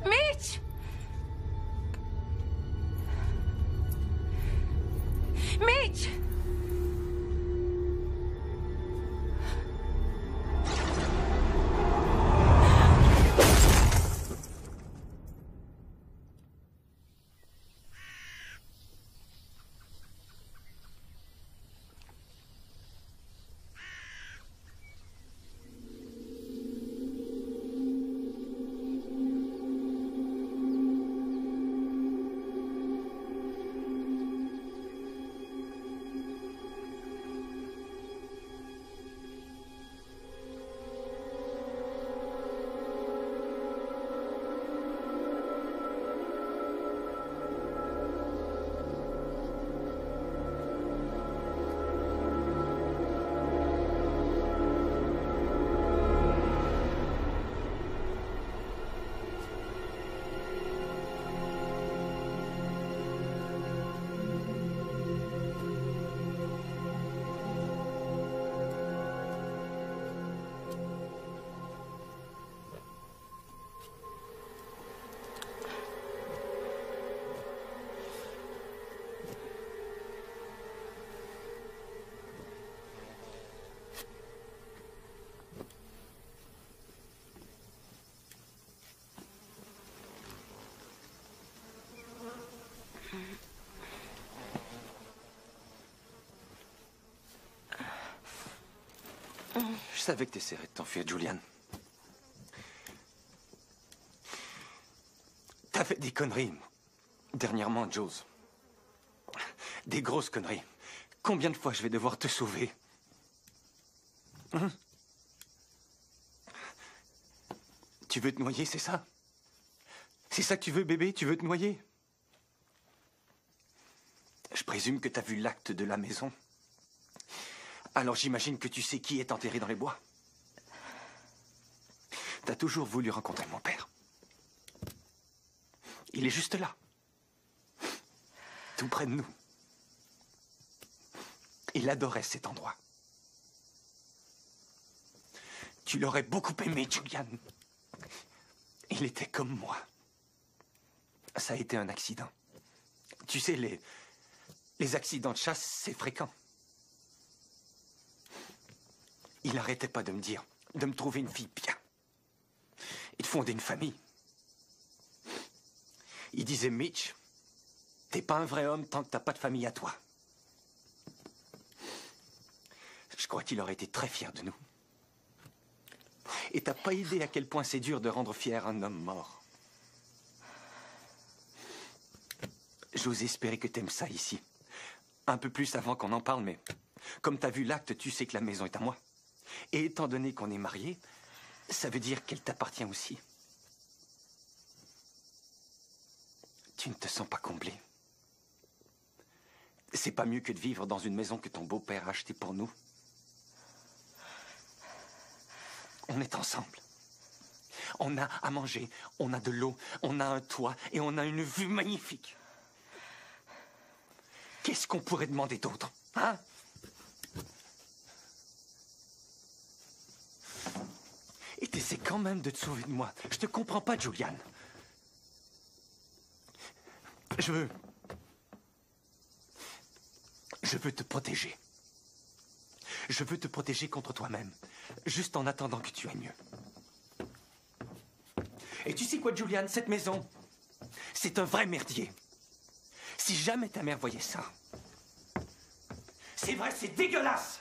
Mitch? Mitch? Je savais que t'essaierais de t'enfuir, Julian. T'as fait des conneries. Dernièrement, Jules. Des grosses conneries. Combien de fois je vais devoir te sauver? Hein? Tu veux te noyer, c'est ça? C'est ça que tu veux, bébé? Tu veux te noyer? Je présume que t'as vu l'acte de la maison. Alors j'imagine que tu sais qui est enterré dans les bois. T'as toujours voulu rencontrer mon père. Il est juste là. Tout près de nous. Il adorait cet endroit. Tu l'aurais beaucoup aimé, Julian. Il était comme moi. Ça a été un accident. Tu sais, les accidents de chasse, c'est fréquent. Il n'arrêtait pas de me dire, de me trouver une fille bien. Et de fonder une famille. Il disait, Mitch, t'es pas un vrai homme tant que t'as pas de famille à toi. Je crois qu'il aurait été très fier de nous. Et t'as pas idée à quel point c'est dur de rendre fier un homme mort. J'ose espérer que t'aimes ça ici. Un peu plus avant qu'on en parle, mais comme t'as vu l'acte, tu sais que la maison est à moi. Et étant donné qu'on est mariés, ça veut dire qu'elle t'appartient aussi. Tu ne te sens pas comblé. C'est pas mieux que de vivre dans une maison que ton beau-père a achetée pour nous. On est ensemble. On a à manger, on a de l'eau, on a un toit et on a une vue magnifique. Qu'est-ce qu'on pourrait demander d'autre, hein? Et tes J'essaie quand même de te sauver de moi. Je te comprends pas, Julian. Je veux te protéger. Je veux te protéger contre toi-même, juste en attendant que tu ailles mieux. Et tu sais quoi, Julian, cette maison, c'est un vrai merdier. Si jamais ta mère voyait ça, c'est vrai, c'est dégueulasse.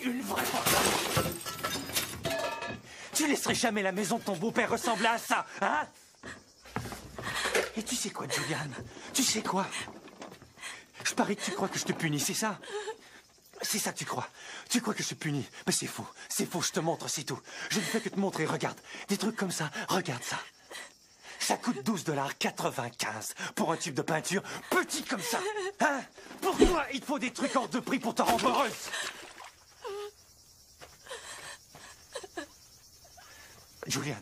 Une vraie porte. Tu laisserais jamais la maison de ton beau-père ressembler à ça, hein? Et tu sais quoi, Julian? Tu sais quoi? Je parie que tu crois que je te punis, c'est ça? C'est ça que tu crois? Tu crois que je te punis? Mais c'est faux, je te montre, c'est tout. Je ne fais que te montrer, regarde. Des trucs comme ça, regarde ça. Ça coûte 12,95 $ pour un tube de peinture petit comme ça. Hein? Pour toi, il faut des trucs hors de prix pour te rendre heureuse. Julian.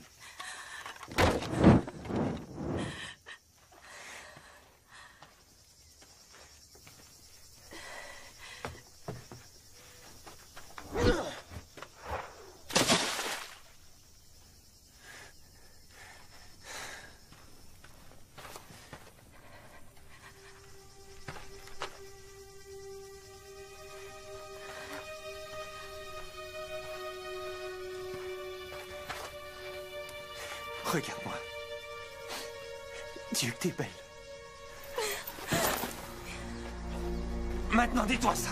Regarde-moi. Dieu, t'es belle. Maintenant, dis-toi ça.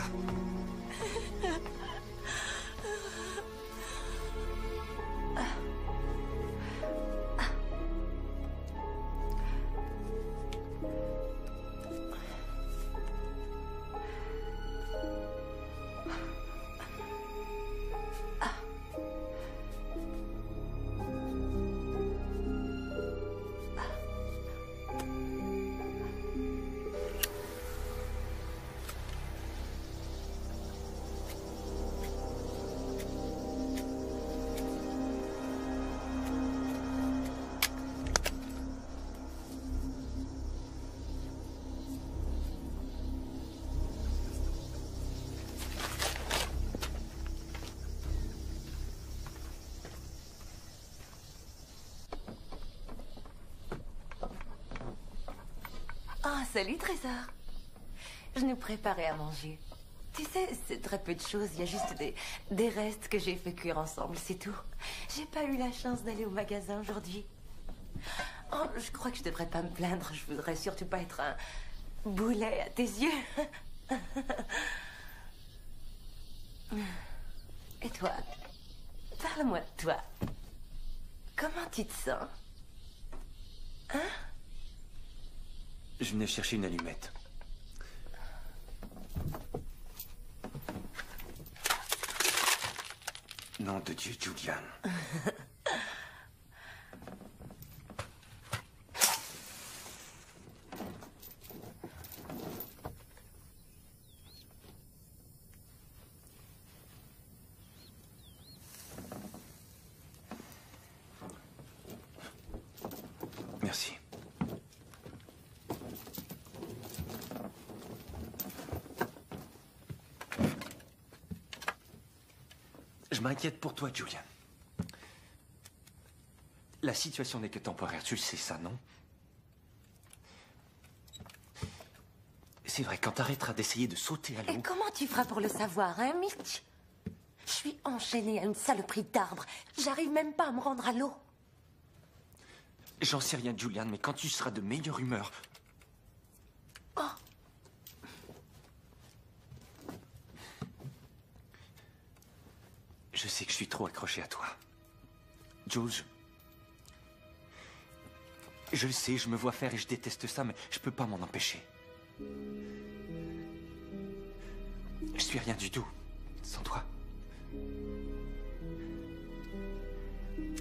Ah, salut, Trésor. Je nous préparais à manger. Tu sais, c'est très peu de choses. Il y a juste des restes que j'ai fait cuire ensemble, c'est tout. J'ai pas eu la chance d'aller au magasin aujourd'hui. Oh, je crois que je devrais pas me plaindre. Je voudrais surtout pas être un boulet à tes yeux. Et toi? Parle-moi de toi. Comment tu te sens? Hein? Je venais chercher une allumette. Nom de Dieu, Julian. Merci. Je m'inquiète pour toi, Julian. La situation n'est que temporaire, tu le sais ça, non? C'est vrai, quand t'arrêteras d'essayer de sauter à Et l'eau... comment tu feras pour le savoir, hein, Mitch? Je suis enchaînée à une saloperie d'arbre. J'arrive même pas à me rendre à l'eau. J'en sais rien, Julian, mais quand tu seras de meilleure humeur... Oh. Je sais que je suis trop accroché à toi. Jules, je le sais, je me vois faire et je déteste ça, mais je peux pas m'en empêcher. Je suis rien du tout sans toi.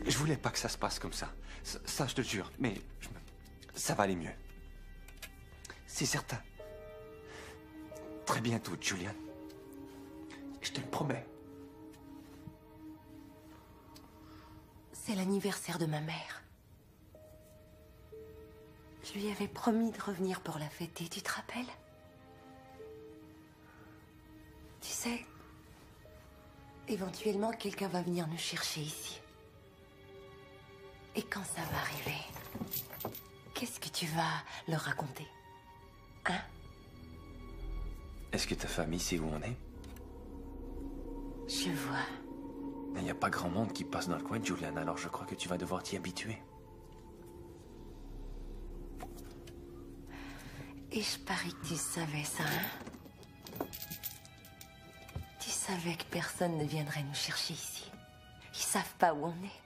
Je voulais pas que ça se passe comme ça. Ça, je te jure, mais ça va aller mieux. C'est certain. Très bientôt, Julian. Je te le promets. C'est l'anniversaire de ma mère. Je lui avais promis de revenir pour la fêter, tu te rappelles? Tu sais, Éventuellement, quelqu'un va venir nous chercher ici. Et quand ça va arriver, qu'est-ce que tu vas leur raconter? Hein? Est-ce que ta famille sait où on est? Je vois. Il n'y a pas grand monde qui passe dans le coin, Julian, alors je crois que tu vas devoir t'y habituer. Et je parie que tu savais ça, hein? Tu savais que personne ne viendrait nous chercher ici. Ils savent pas où on est.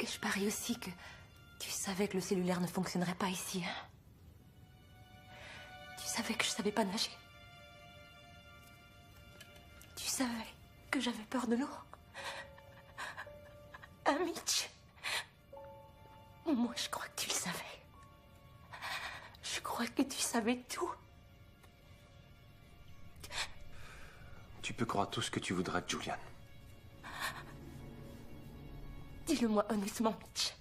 Et je parie aussi que tu savais que le cellulaire ne fonctionnerait pas ici, hein? Tu savais que je savais pas nager. Tu savais que j'avais peur de l'eau. Hein, Mitch? Moi, je crois que tu le savais. Je crois que tu savais tout. Tu peux croire tout ce que tu voudras, Julian. Dis-le-moi honnêtement, Mitch.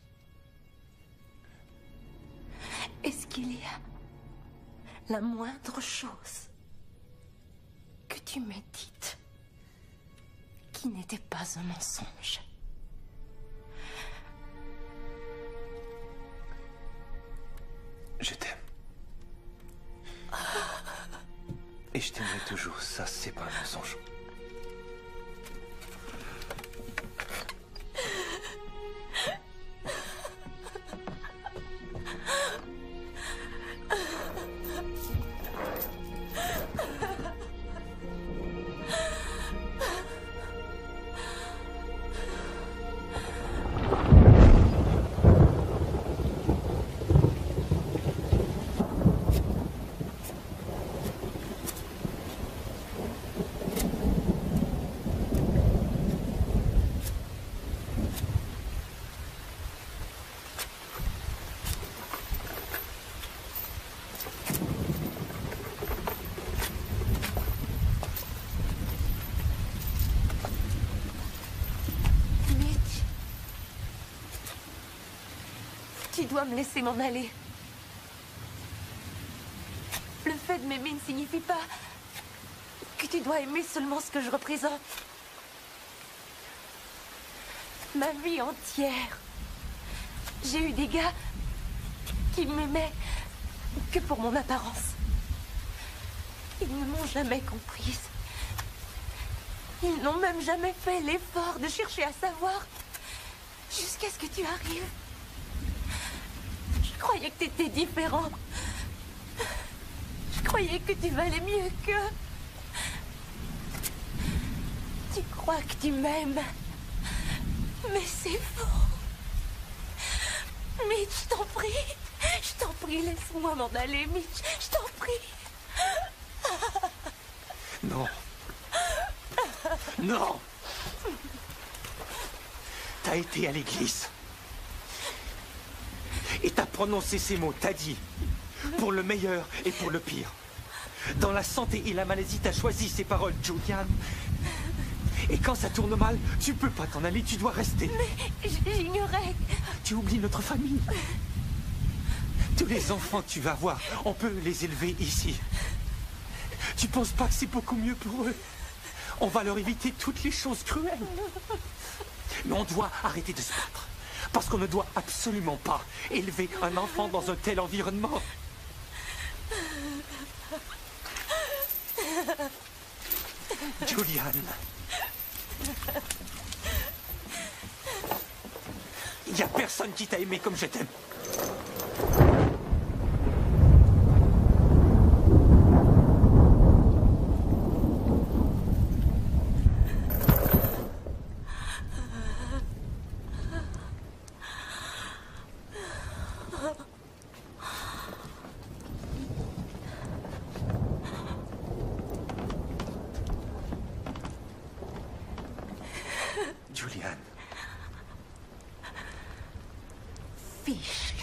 Est-ce qu'il y a la moindre chose que tu m'aies dite qui n'était pas un mensonge? Je t'aime. Et je t'aimerai toujours, ça c'est pas un mensonge. Tu dois me laisser m'en aller. Le fait de m'aimer ne signifie pas que tu dois aimer seulement ce que je représente. Ma vie entière, j'ai eu des gars qui m'aimaient que pour mon apparence. Ils ne m'ont jamais comprise. Ils n'ont même jamais fait l'effort de chercher à savoir jusqu'à ce que tu arrives. Je croyais que tu étais différent. Je croyais que tu valais mieux qu'eux. Tu crois que tu m'aimes. Mais c'est faux. Mitch, je t'en prie, laisse-moi m'en aller, Mitch, je t'en prie. Non. Non. T'as été à l'église. Et t'as prononcé ces mots, t'as dit, pour le meilleur et pour le pire. Dans la santé et la maladie, t'as choisi ces paroles, Julian. Et quand ça tourne mal, tu peux pas t'en aller, tu dois rester. Mais j'ignorais. Tu oublies notre famille. Tous les enfants que tu vas avoir, on peut les élever ici. Tu penses pas que c'est beaucoup mieux pour eux? On va leur éviter toutes les choses cruelles. Mais on doit arrêter de se battre. Parce qu'on ne doit absolument pas élever un enfant dans un tel environnement. Julian. Il n'y a personne qui t'a aimé comme je t'aime. Julian. Fiche.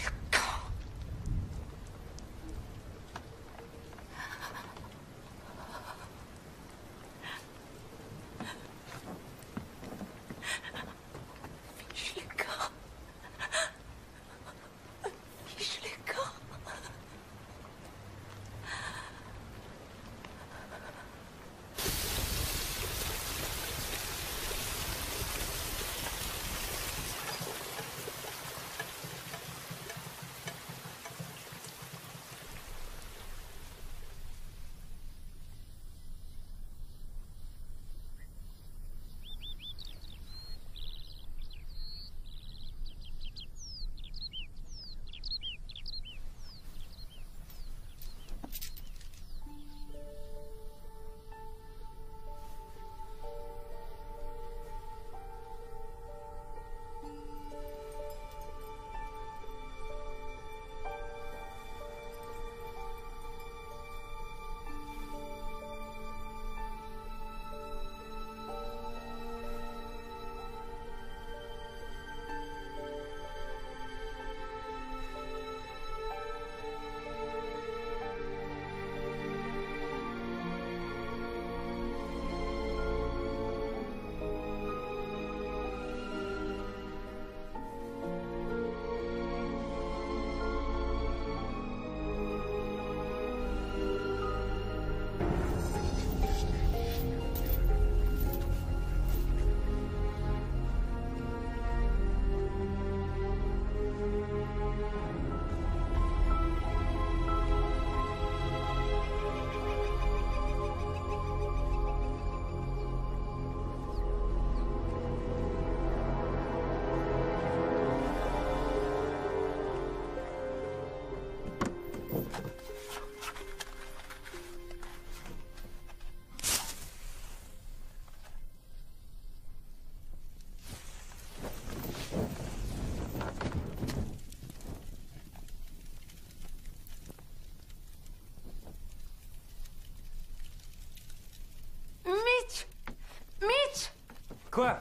Quoi?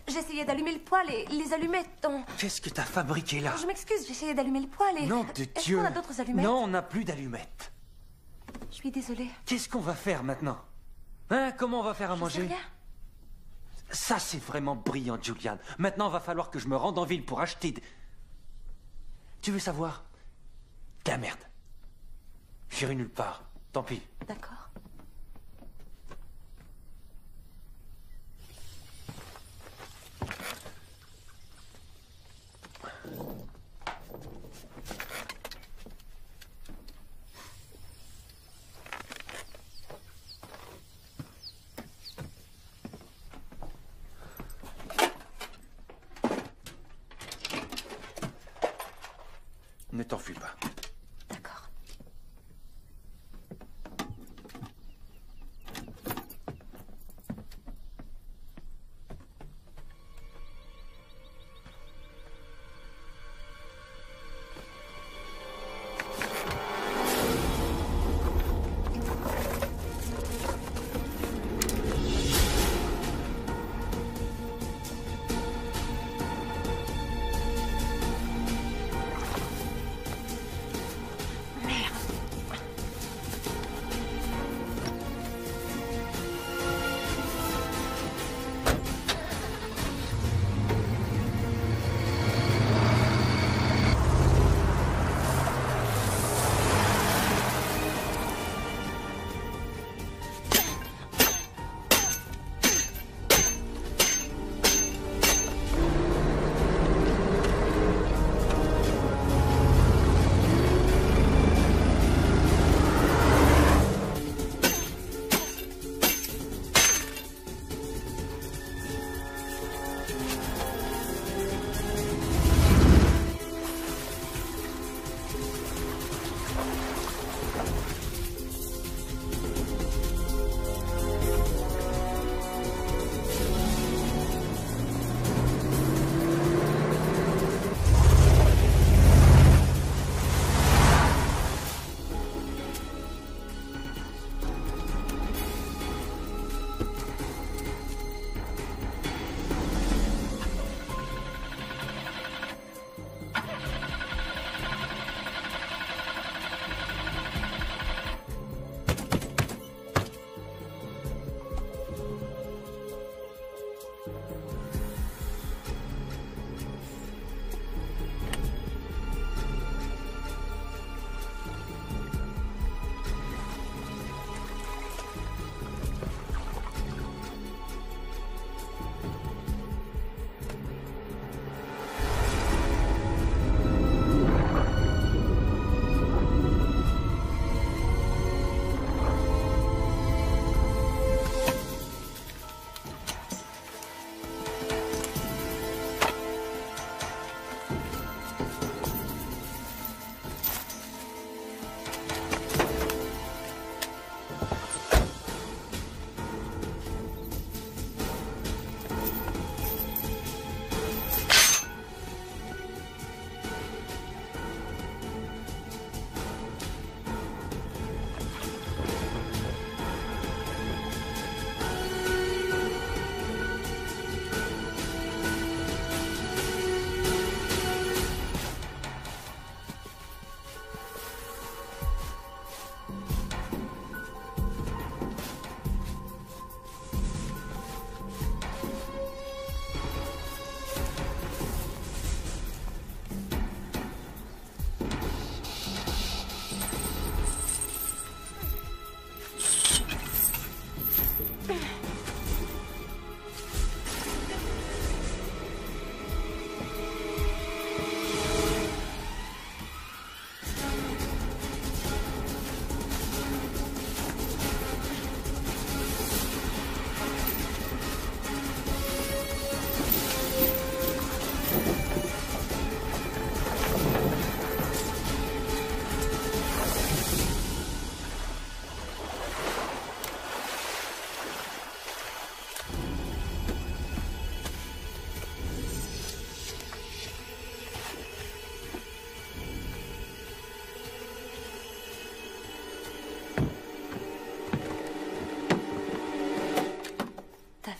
J'essayais d'allumer le poêle et les allumettes ont... Qu'est-ce que t'as fabriqué là? Je m'excuse, j'essayais d'allumer le poêle et... Nom de Est-ce Dieu! qu'on a d'autres allumettes? Non, on n'a plus d'allumettes. Je suis désolée. Qu'est-ce qu'on va faire maintenant? Hein? Comment on va faire à Je sais manger? rien. Ça, c'est vraiment brillant, Julian. Maintenant, va falloir que je me rende en ville pour acheter... Tu veux savoir? De la merde. J'irai nulle part. Tant pis. D'accord. Ne t'enfuis pas. D'accord.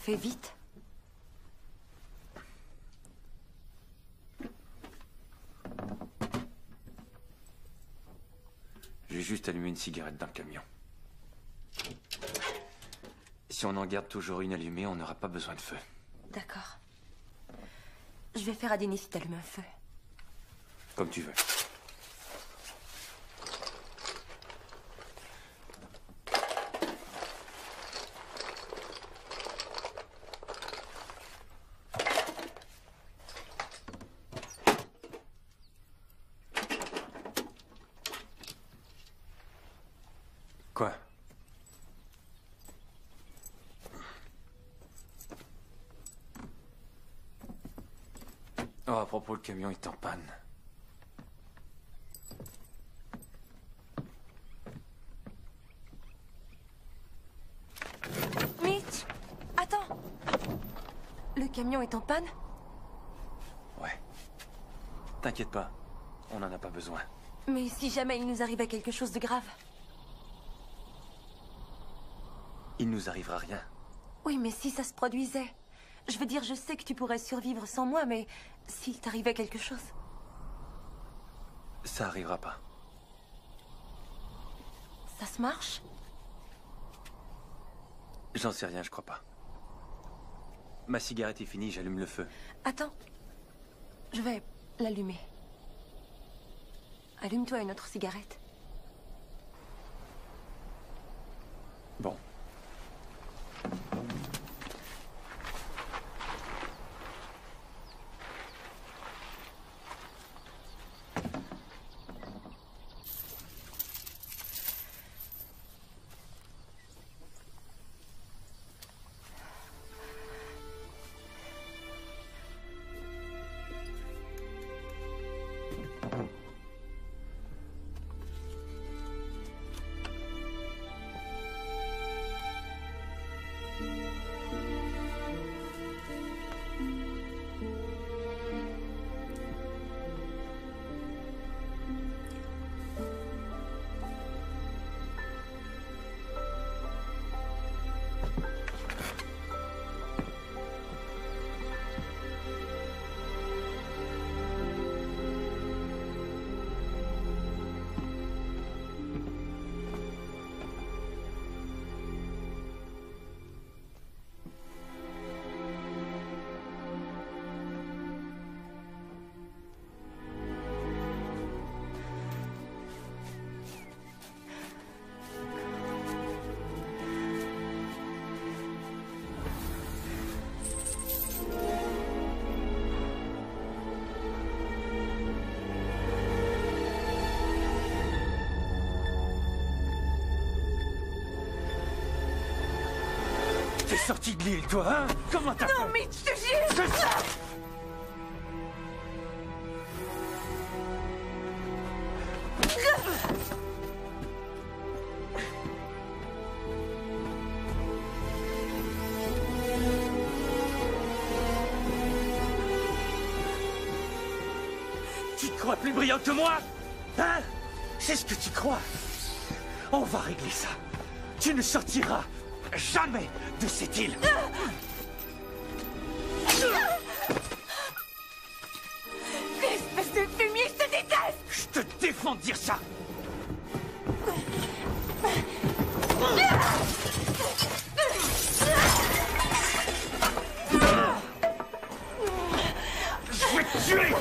Fait vite. J'ai juste allumé une cigarette dans le camion. Si on en garde toujours une allumée, on n'aura pas besoin de feu. D'accord. Je vais faire à dîner si t'allumes un feu. Comme tu veux. Quoi? Oh, à propos, le camion est en panne. Mitch! Attends! Le camion est en panne? Ouais. T'inquiète pas, on n'en a pas besoin. Mais si jamais il nous arrivait quelque chose de grave? Il nous arrivera rien. Oui, mais si ça se produisait... Je veux dire, je sais que tu pourrais survivre sans moi, mais s'il t'arrivait quelque chose... Ça arrivera pas. Ça se marche? J'en sais rien, je crois pas. Ma cigarette est finie, j'allume le feu. Attends. Je vais l'allumer. Allume-toi une autre cigarette. Bon. T'es sorti de l'île, toi, hein? Comment t'as fait? Non, Mitch, je te jure! C'est ça! Tu te crois plus brillante que moi? Hein? C'est ce que tu crois? On va régler ça. Tu ne sortiras jamais de cette île. Espèce de fumier, je te déteste! Je te défends de dire ça. Je vais te tuer.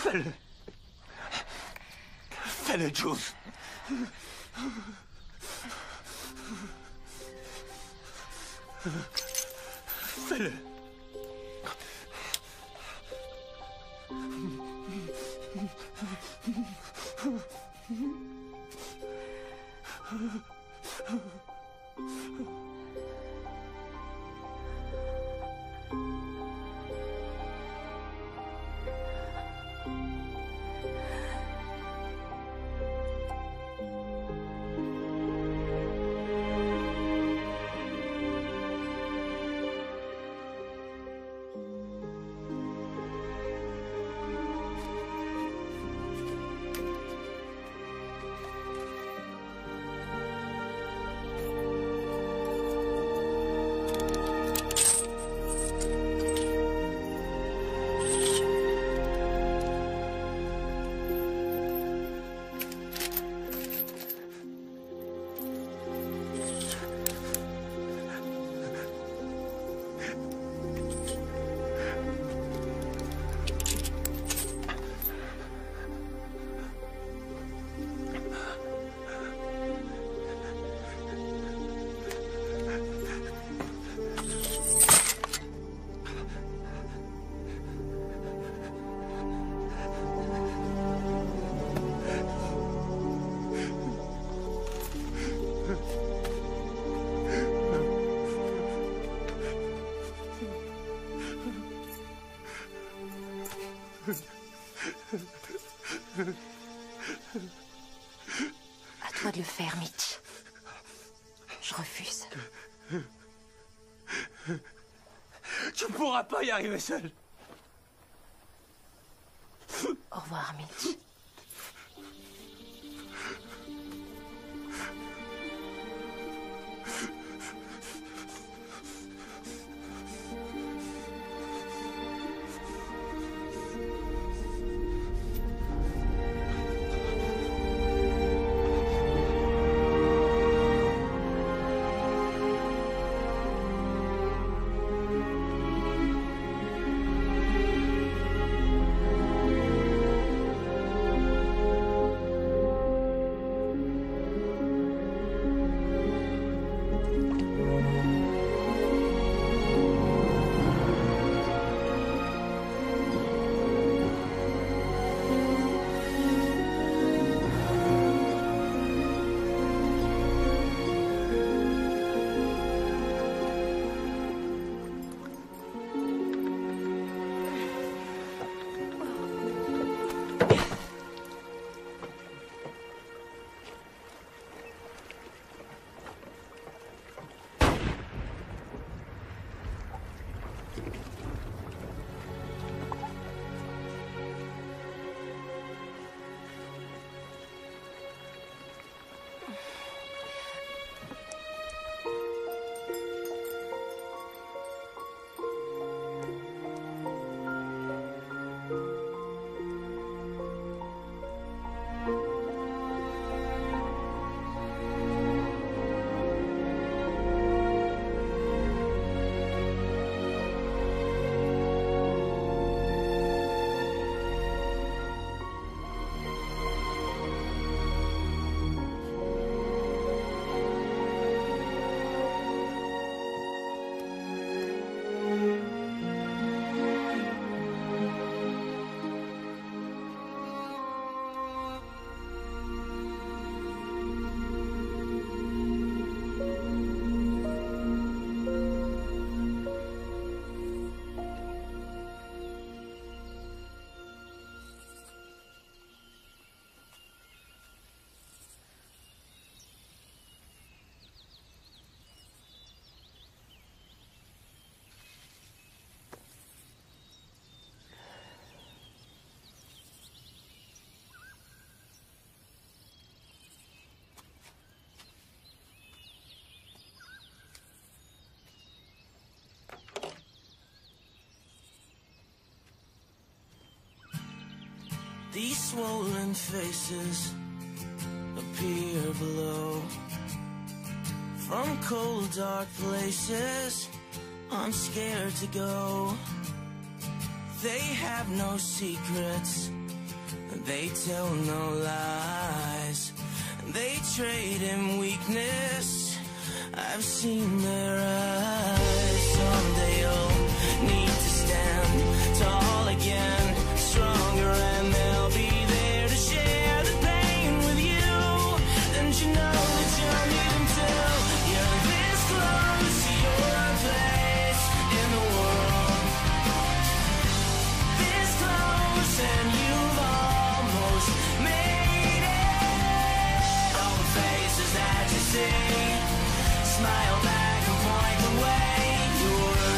Fais-le. Fais-le, Jules. Fais-le. À toi de le faire, Mitch. Je refuse. Tu ne pourras pas y arriver seul. Au revoir, Mitch. These swollen faces appear below. From cold, dark places, I'm scared to go. They have no secrets, they tell no lies. They trade in weakness, I've seen their eyes. Someday you'll need to stand tall again, stronger, and they'll be there to share the pain with you. And you know that you'll need them till you're this close to your place in the world. This close and you've almost made it. All the faces that you see, smile back and point the way. You're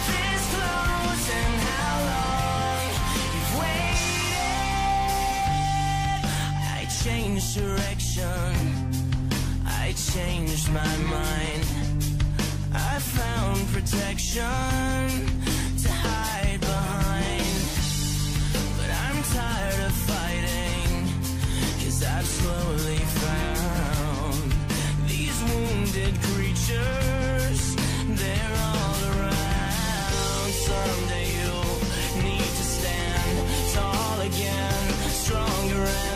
this close and how long you've waited. I changed direction, I changed my mind. I found protection to hide behind. But I'm tired of fighting, 'cause I've slowly found these wounded creatures, they're all around. Someday you'll need to stand tall again, stronger and